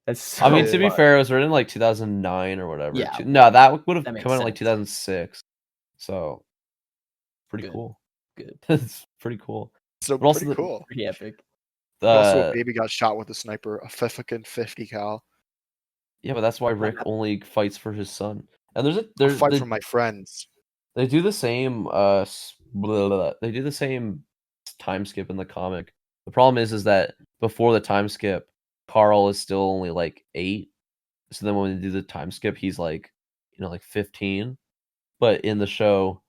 That's so I mean, to be fucked. fair, it was written in like 2009 or whatever. Yeah, No, that would have that makes come out in like sense. 2006. So, pretty Good. cool. Good. It's pretty cool. So But also pretty the- cool. Pretty epic. Also, a baby got shot with a sniper, a fucking 50 cal. Yeah, but that's why Rick only fights for his son. And I'll there's fight for my friends. they do the same they do the same time skip in the comic. The problem is that before the time skip, Carl is still only like 8. So then when they do the time skip, he's like, like 15. But in the show,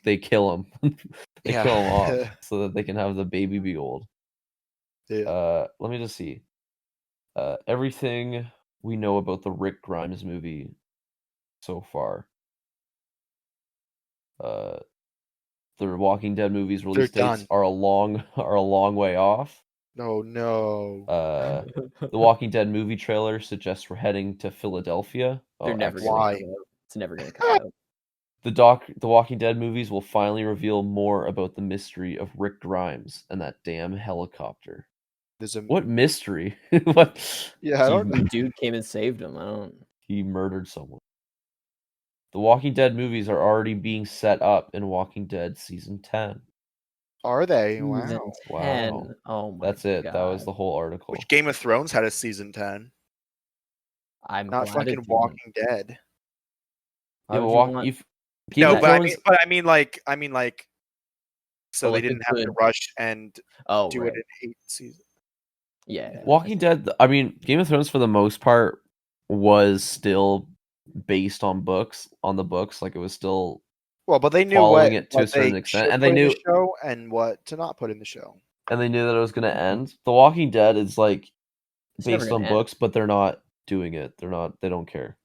they kill him. They Yeah. kill him off so that they can have the baby be old. Yeah. Let me just see. Everything we know about the Rick Grimes movie so far. The Walking Dead movies release They're dates done. are a long way off. No. The Walking Dead movie trailer suggests we're heading to Philadelphia. They're Oh, never excellent. Why? gonna come out. It's never gonna come out. The Walking Dead movies will finally reveal more about the mystery of Rick Grimes and that damn helicopter. There's a What mystery? What? Yeah, I don't know. Some dude came and saved him. I don't. He murdered someone. The Walking Dead movies are already being set up in Walking Dead season 10. Are they? Season Wow. 10. Wow. Oh my That's it. God. That was the whole article. Which Game of Thrones had a season 10? I'm Not glad it fucking didn't. Walking Dead. Why Yeah, would but you want- Game No, of but Thrones. I mean like so Oh, they like they didn't have to could- rush and Oh, do right. it in 8 seasons. Yeah. Walking Dead. I mean, Game of Thrones for the most part was still based on the books. Like it was still Well, but they knew Following what, it to a what certain they extent, should and they put in knew- the show and what to not put in the show. and they knew that it was going to end. The Walking Dead is like It's never based gonna on end. books, but they're not doing it. They don't care.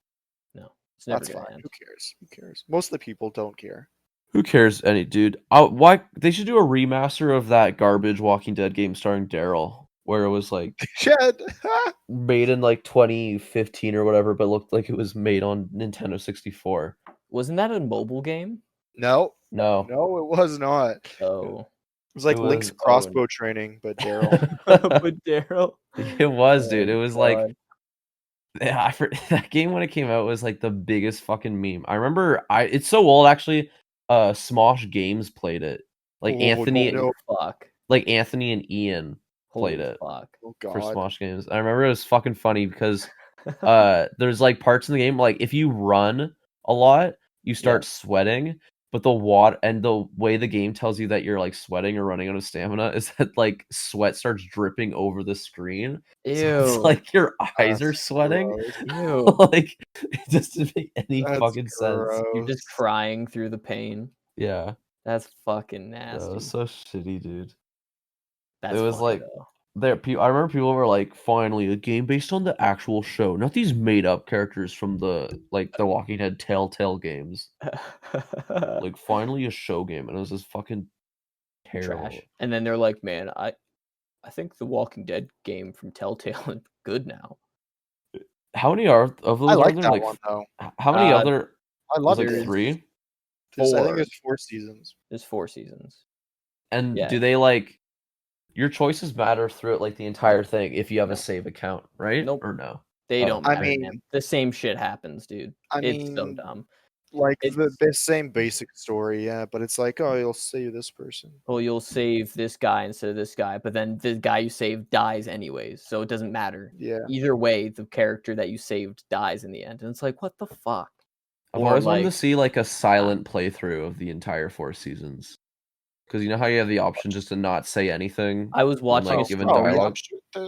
No, it's never That's gonna fine. end. Who cares? Who cares? Most of the people don't care. Who cares, any dude? Why they should do a remaster of that garbage Walking Dead game starring Daryl, where it was like Shed. made in like 2015 or whatever, but looked like it was made on Nintendo 64. Wasn't that a mobile game? No, No, no, it was not. It Oh, was like It Link's was- crossbow training, but Daryl. but Daryl. it was, dude. Oh, It was like God. yeah, that game when it came out was like the biggest fucking meme. I remember it's so old actually. Smosh Games played it. Like Oh, Anthony, no. Fuck. like Anthony and Ian played Holy it fuck. Oh for god. Smosh Games. I remember it was fucking funny because there's like parts in the game like if you run a lot, you start sweating, but the way the game tells you that you're like sweating or running out of stamina is that like sweat starts dripping over the screen. Ew. So it's like your eyes are That's sweating. gross. Ew. Like it doesn't make any That's fucking sense. You're just gross. crying through the pain. Yeah, That's fucking that nasty. was so shitty, dude. That's was funny, like- though. I remember people were like, finally a game based on the actual show, not these made up characters from the Walking Dead Telltale games. Like finally a show game, and it was just fucking terrible. Trash. And then they're like, man, I think the Walking Dead game from Telltale is good now. How many of those I are like there? that Like one though. how many Uh, other? I love Was it. it 3? I think 4. there's 4 seasons. There's 4 seasons. And yeah. do they like your choices matter throughout like the entire thing if you have a save account, right? Nope. Or no? They Oh, don't I matter, mean- man. The same shit happens, dude. I It's so mean, dumb. like It's- the same basic story, yeah, but it's like, oh, you'll save this person. Well, you'll save this guy instead of this guy, but then the guy you saved dies anyways, so it doesn't matter. Yeah. Either way, the character that you saved dies in the end, and it's like, what the fuck? I've Or, always wanted to like, see like a silent playthrough of the entire 4 seasons. Because you know how you have the option just to not say anything. I was when, watching like, a given streamer. dialogue.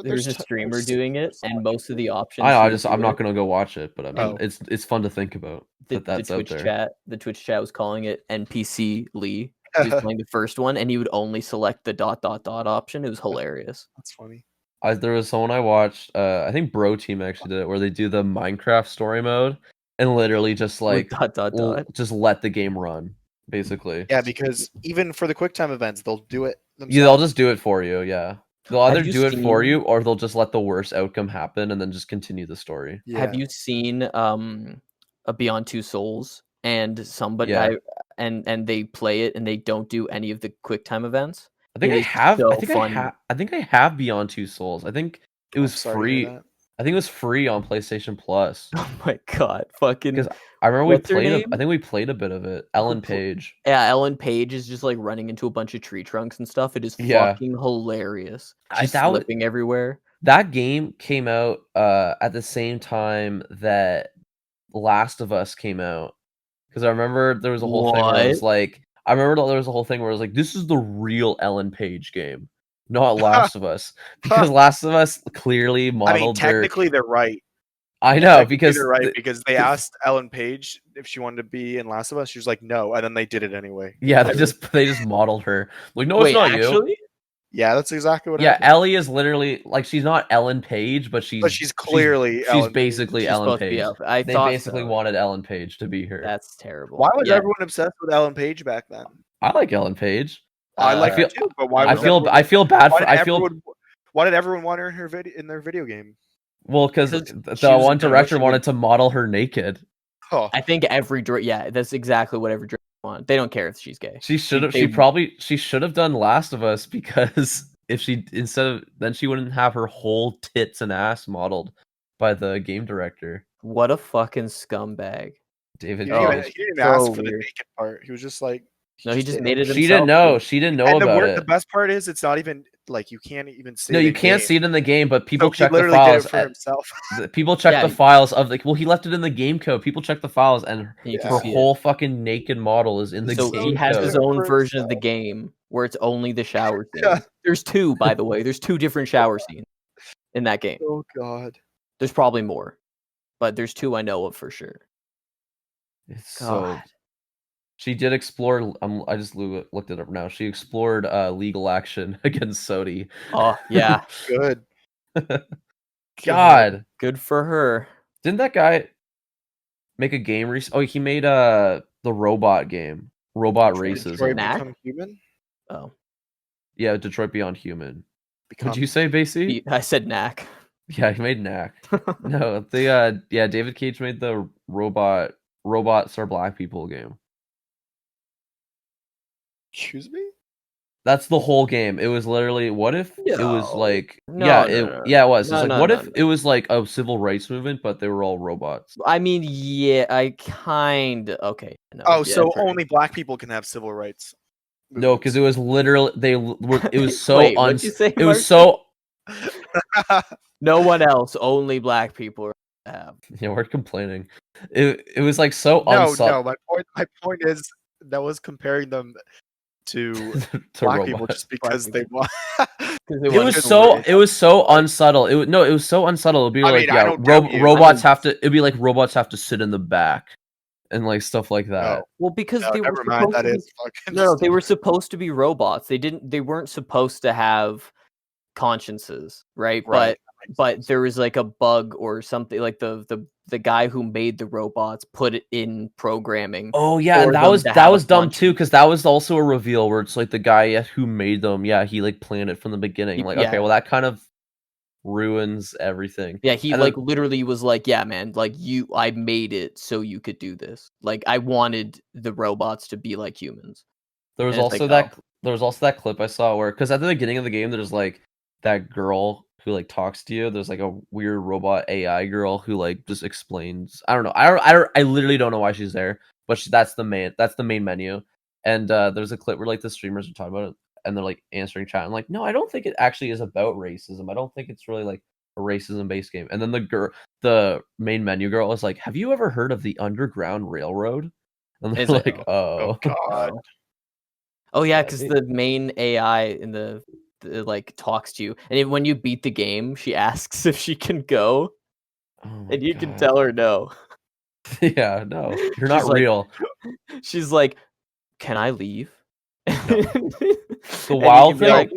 There's a streamer doing it, and most of the options. I'm not gonna go watch it, but I mean, Oh. it's fun to think about that that's out there. The Twitch chat was calling it NPC Lee. He was playing the first one, and he would only select the ... option. It was hilarious. That's funny. There was someone I watched, I think Bro Team actually did it, where they do the Minecraft story mode and literally just like With ... just let the game run, basically. Yeah, because even for the QuickTime events, they'll do it themselves. Yeah, they'll just do it for you. Yeah, they'll either you do it for seen- you or they'll just let the worst outcome happen and then just continue the story. Yeah. Have you seen a Beyond Two Souls and somebody Yeah. and they play it and they don't do any of the QuickTime events? I think It I is have. so I think funny. I think I have Beyond Two Souls. I think it was sorry to hear free. that. I think it was free on PlayStation Plus. Oh my god, fucking Because I remember we What's her played. name? I think we played a bit of it. Ellen pl- Page. yeah, Ellen Page is just like running into a bunch of tree trunks and stuff. It is Yeah. fucking hilarious. I- She's that was- slipping everywhere. That game came out at the same time that Last of Us came out. Because I remember there was a whole thing where it was What? like, I remember there was a whole thing where it was like, this is the real Ellen Page game, not Last of Us, because Last of Us clearly I mean, modeled their. technically they're right. I know Technically because they're right because they asked Ellen Page if she wanted to be in Last of Us. She was like, no, and then they did it anyway. yeah, they just modeled her. Like, no, Wait, it's not you. actually? Yeah, that's exactly what Yeah, happened. Ellie is literally like she's not Ellen Page, but she's clearly she's Ellen Page. basically She's Ellen supposed to be Page. up. I They thought basically so. wanted Ellen Page to be her. That's terrible. Why was Yeah, everyone obsessed with Ellen Page back then? I like Ellen Page. I like I feel- her too, but why? I was feel everyone- I feel bad why for did I feel everyone- Why did everyone want her in her in their video game? well because 'Cause she the was one a director director wanted to model her naked. Oh, I think yeah, that's exactly what every director wants. They don't care if she's gay. She should have. They- She should have done Last of Us because if she then she wouldn't have her whole tits and ass modeled by the game director What a fucking scumbag. David. he Oh, didn't, Cage. he didn't so ask for the weird. naked part. He was just like, No, he just did made it She didn't himself, know. dude. She didn't know And about the it. best part is, it's not even like you can't even see. No, it you in can't game. see it in the game, but people So he check the literally files. did it for himself. People check Yeah. the files of like. Well, he left it in the game code. People check the files, and And you can her see it. whole fucking naked model is in the So game he has code. his own version of the game where it's only the shower scene. Yeah. There's two, by the way. There's two different shower scenes in that game. Oh God. There's probably more, but there's two I know of for sure. It's so. God. She did explore. I just looked it up now. She explored legal action against Sodi. Oh yeah, Good. God, good for her. didn't that guy make a game? Oh, he made the robot game, Robot Races. Detroit Knack? Become Human. Oh, Yeah, Detroit Beyond Human. Become. Would you say, Basie? I said knack. Yeah, he made Knack. No, David Cage made the robots are black people game. Excuse me. That's the whole game. It was literally what if it was No. like No, yeah, no, no. it was. No, It's like no, what no, if no. it was like a civil rights movement, but they were all robots. I mean, yeah, I kind of okay. No, Oh, yeah, so fair. only black people can have civil rights. No, because it was literally it was so Wait, what'd you say, it was Marcin? so No one else, only black people have. yeah, we're complaining. It was like so no. My point is that was comparing them to to black people robots. just because they want. It was so unsubtle. It was so unsubtle. It'd be I like mean, I yeah, don't doubt you. robots have to. It'd be like robots have to sit in the back, and like stuff like that. No, Well, because no, they were never mind. supposed That to be- is fucking. no, they were supposed to be robots. They weren't supposed to have consciences, right? Right, But there was like a bug or something, like the guy who made the robots put it in programming. Oh yeah, for and that them was to that have was a dumb too, conscience. because that was also a reveal where it's like the guy who made them. Yeah, he like planned it from the beginning. Like Yeah. okay, well that kind of ruins everything. Yeah, he And like then- literally was like, yeah, man, like I made it so you could do this. Like I wanted the robots to be like humans. There was And it's also like, that there was also that clip I saw where because at the beginning of the game there's like that girl who like talks to you. There's like a weird robot AI girl who like just explains. I don't know. I literally don't know why she's there, but that's the main menu. And there's a clip where like the streamers are talking about it, and they're like answering chat. I'm like, no, I don't think it actually is about racism. I don't think it's really like a racism based game. And then the main menu girl is like, have you ever heard of the Underground Railroad? And they're It's like, like, oh God. Oh yeah, Yeah, because it- the main AI in the like talks to you, and when you beat the game, she asks if she can go, oh my and you can God. tell her no. Yeah, no, you're She's not like- real. She's like, "Can I leave?" No. The wild thing- like,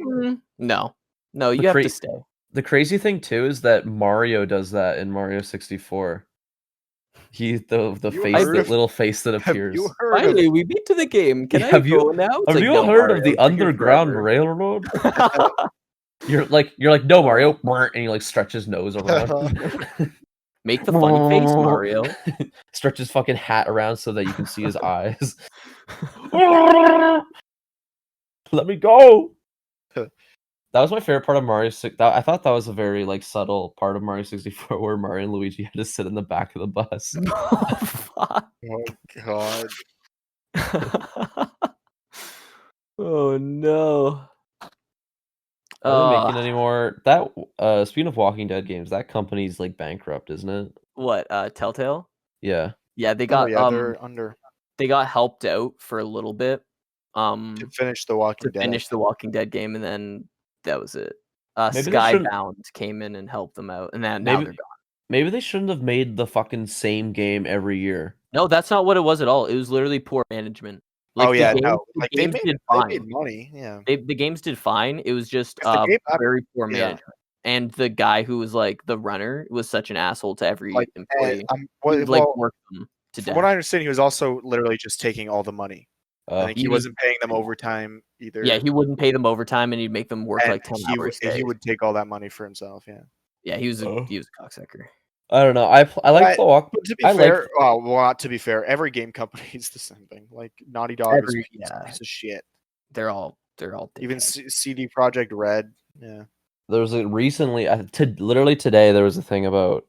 no, you have to stay. The crazy thing too is that Mario does that in Mario 64. He the You face heard that of- little face that Have appears. you heard of Finally, we beat to the game. Can I Have you- go now? It's Have like, you "No, heard of Mario, the it's taking Underground forever." Railroad? You're like no Mario, and he like stretches his nose around. Make the funny face, Mario. Stretch his fucking hat around so that you can see his eyes. Let me go. That was my favorite part of Mario 6. I thought that was a very like subtle part of Mario 64 where Mario and Luigi had to sit in the back of the bus. Fuck. Oh God. Oh no. Are they making any more? That speaking of Walking Dead games, that company's like bankrupt, isn't it? What? Telltale? Yeah. Yeah, they Oh got yeah, they're under they got helped out for a little bit. to finish the Walking To Dead. finish the Walking Dead game, and then that was it. Maybe they shouldn't- Skybound came in and helped them out, and now Maybe- they're gone. Maybe they shouldn't have made the fucking same game every year. No, that's not what it was at all. It was literally poor management. Oh the yeah, games, no. the Like games they did made fine. money. Yeah. The games did fine. It was just 'Cause the game- very poor yeah. management. And the guy who was like the runner was such an asshole to every Like, employee. I'm He would, like well, work them to from death. what I understand, he was also literally just taking all the money. I think he He- wasn't paying them overtime either. Yeah, he wouldn't pay them overtime, and he'd make them work and like 10 hours. he would take all that money for himself. Yeah. Yeah, he was a Oh. cocksucker. I don't know. I like Walk. But to be I fair, like- well, not to be fair, every game company is the same thing. Like Naughty Dog is a piece of shit. They're all Even dickheads. CD Project Red. Yeah. There was recently, literally today, there was a thing about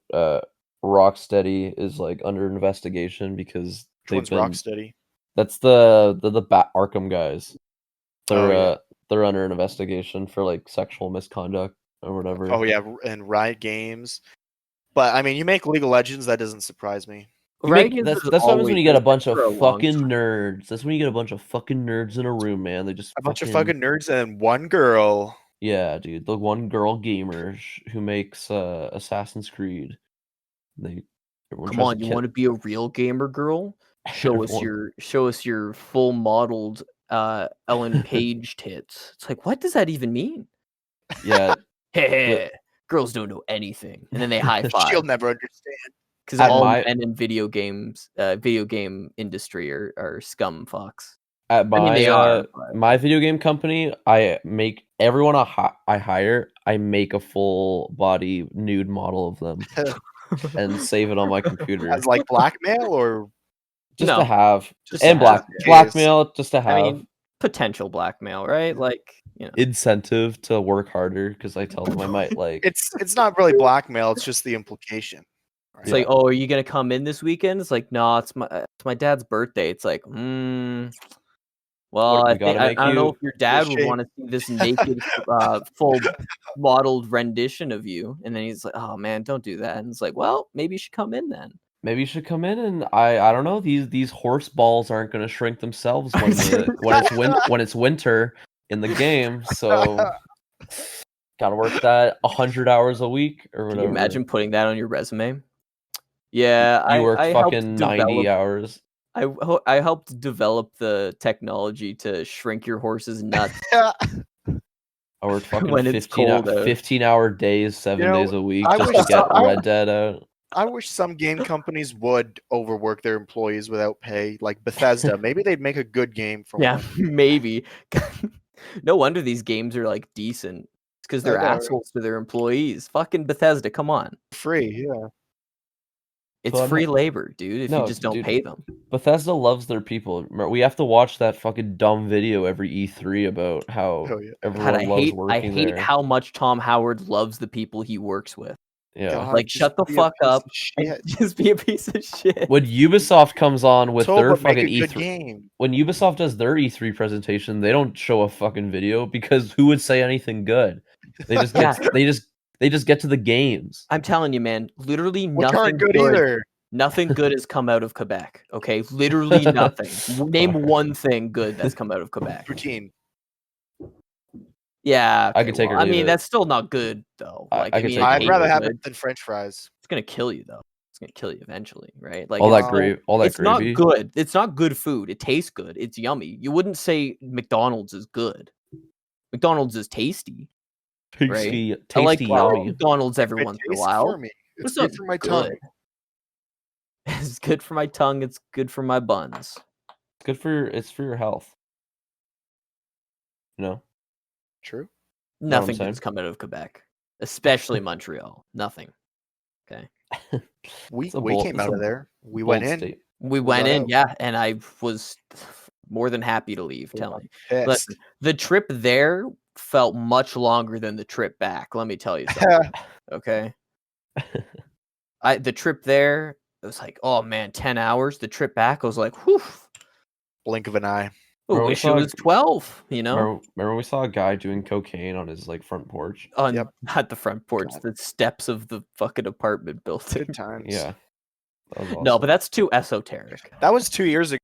Rocksteady is like under investigation because Which one's Rocksteady? That's the Arkham guys. They're Oh, yeah. they're under an investigation for like sexual misconduct or whatever. Oh yeah, and Riot Games. But I mean, you make League of Legends, that doesn't surprise me. That's what happens when you get a bunch of for a long fucking time. nerds. That's when you get a bunch of fucking nerds in a room, man. They just A bunch of fucking nerds and one girl. yeah, dude. The one girl gamer who makes Assassin's Creed. Everyone Come tries on, you want to be a real gamer girl? Show us your full modeled Ellen Page tits. It's like, what does that even mean? Yeah, Hey, girls don't know anything, and then they high five. She'll never understand. Because At all my- men in video game industry are scum fucks. at my they are, but- my video game company, I make everyone I hire. I make a full body nude model of them and save it on my computer As like blackmail or just No, to have just and to have. blackmail just to have. I mean, potential blackmail, right? Like, incentive to work harder because I tell them I might like. it's not really blackmail, it's just the implication. It's like, oh, are you gonna come in this weekend? It's like, no, it's my dad's birthday. It's like, well, What, I we gotta don't know make if your dad would shame. want to see this naked, full modeled rendition of you. And then he's like, oh man, don't do that. And it's like, well, maybe you should come in then. Maybe you should come in and I don't know, these horse balls aren't going to shrink themselves when it's winter in the game, so gotta work that 100 hours a week or Can whatever. you imagine putting that on your resume? Yeah, you work I helped fucking 90 develop- hours. I helped develop the technology to shrink your horse's nuts. I worked fucking When it's 15 cold out. 15-hour days 7 You know, days a week I just wish to get I- Red Dead out. I wish some game companies would overwork their employees without pay, like Bethesda. Maybe they'd make a good game from Yeah, them. maybe. No wonder these games are like decent. It's because they're I know, right? assholes to their employees. Fucking Bethesda, come on. Free, yeah. It's Well, I'm free not- labor, dude. If No, you just don't dude. pay them. Bethesda loves their people. We have to watch that fucking dumb video every E3 about how Oh, yeah. God, everyone loves I working hate there. how much Tom Howard loves the people he works with. Yeah. God, Like, just shut the be a fuck piece up of and shit. just be a piece of shit. When Ubisoft comes on with their But make fucking a good E3, game. when Ubisoft does their E3 presentation, they don't show a fucking video because who would say anything good? They just Yeah. get they just get to the games. I'm telling you, man. Literally Which nothing aren't good either. Nothing good has come out of Quebec. Okay, literally nothing. Name one thing good that's come out of Quebec. Poutine. Yeah, I okay, could take well, or I leave mean it. that's still not good though. I Like, could mean, take or it I'd leave rather tastes have good. it than French fries. It's gonna kill you though. It's gonna kill you eventually, right? Like all it's that still- gravy, all that it's gravy. not good. It's not good food. It tastes good. It's yummy. You wouldn't say McDonald's is good. McDonald's is tasty. Tasty, I like yummy. McDonald's every It once in a tastes while. for me. but It's not good for my tongue. It's good for my tongue. It's good for my buns. It's good for your health. You know? True. Know what I'm Nothing saying? good's come out of Quebec, especially Montreal. Nothing. We It's a bold- came it's out a of there. We bold went in. state. We We went got in, out. yeah, and I was more than happy to leave. We Telling you, Pissed. listen, the trip there felt much longer than the trip back. Let me tell you something. Okay, the trip there, it was like, oh man, 10 hours. The trip back, I was like, whew. Blink of an eye. I Bro, we wish it saw- was 12. You know, Remember we saw a guy doing cocaine on his like front porch? on Yep. not the front porch, God. the steps of the fucking apartment building. Good times. Yeah. That was No, awesome. but that's too esoteric. That was 2 years ago.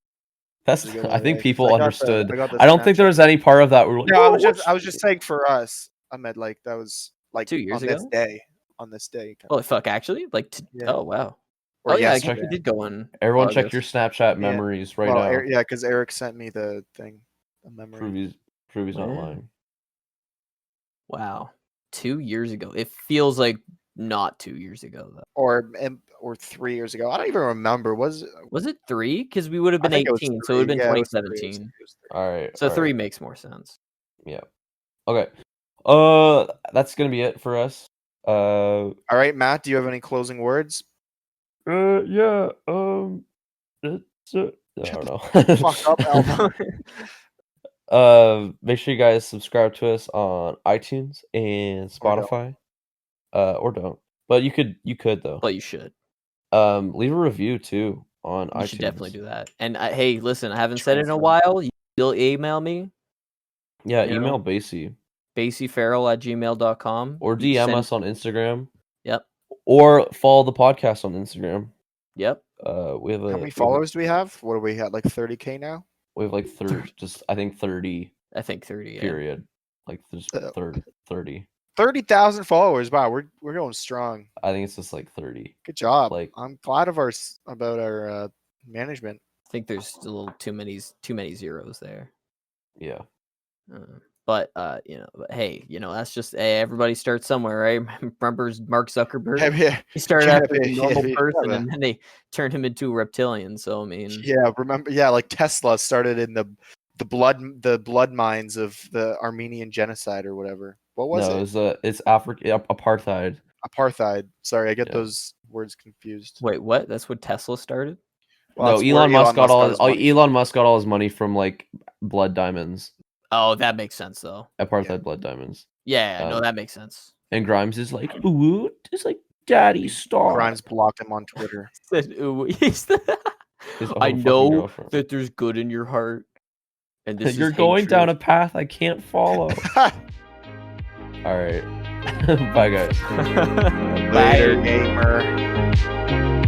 That's ago, I think like, people I got the- understood. I got the I don't think there Snapchat. was any part of that where we're like, No, "Oh, I was just saying for us. I meant like that was like 2 years on this ago? day. On this day. Oh fuck! Actually, like, Yeah. oh wow. Or Oh yeah, I yesterday. guess we did go in. everyone check your August. Snapchat memories right now. Yeah, because Eric sent me the thing. The memory. Prove he's not Yeah. lying. Wow, 2 years ago. It feels like not 2 years ago though. Or 3 years ago. I don't even remember. Was Was it 3? Because we would have I been think it was 18, so it would have three. been Yeah, it was three. It was 2017. three. All right. So all 3 right. makes more sense. Yeah. Okay. That's gonna be it for us. All right, Matt. Do you have any closing words? Yeah. It's I don't know. Fuck up, Alpha. Make sure you guys subscribe to us on iTunes and Spotify. Or don't. But you could though. But you should. Leave a review too on iTunes. You should definitely do that. And hey, listen, I haven't Try said it in a some. while. You still email me, Yeah, you email know? Basie basiefarrell@gmail.com. or You DM send- us on Instagram. Yep. Or follow the podcast on Instagram. Yep. We have How many followers do we have? What do we have? Like 30K now? We have like 30, I think 30 I think 30. Yeah. period. Like there's 30. 30,000 followers. Wow, we're going strong. I think it's just like 30. Good job. Like- I'm glad about our management. I think there's a little too many zeros there. Yeah. But hey, that's just everybody starts somewhere, right? Remember Mark Zuckerberg? Yeah, He started out as a yeah, normal yeah, person, yeah. and then they turned him into a reptilian. So I mean, yeah. Remember? Yeah, like Tesla started in the blood mines of the Armenian genocide or whatever. What was it? It's apartheid. Apartheid. Sorry, I get Yeah. those words confused. wait, what? That's what Tesla started? Well, No, that's where Elon Musk got all his money. Elon Musk got all his money from like blood diamonds. Oh, that makes sense though. Apartheid blood diamonds. Yeah, no, Um, that makes sense. And Grimes is like, ooh, it's like daddy star. Grimes blocked him on Twitter. Said, "Ooh, His I own fucking know girlfriend. that there's good in your heart, and this You're is going down a hatred." path I can't follow. All right. Bye guys. Later, gamer.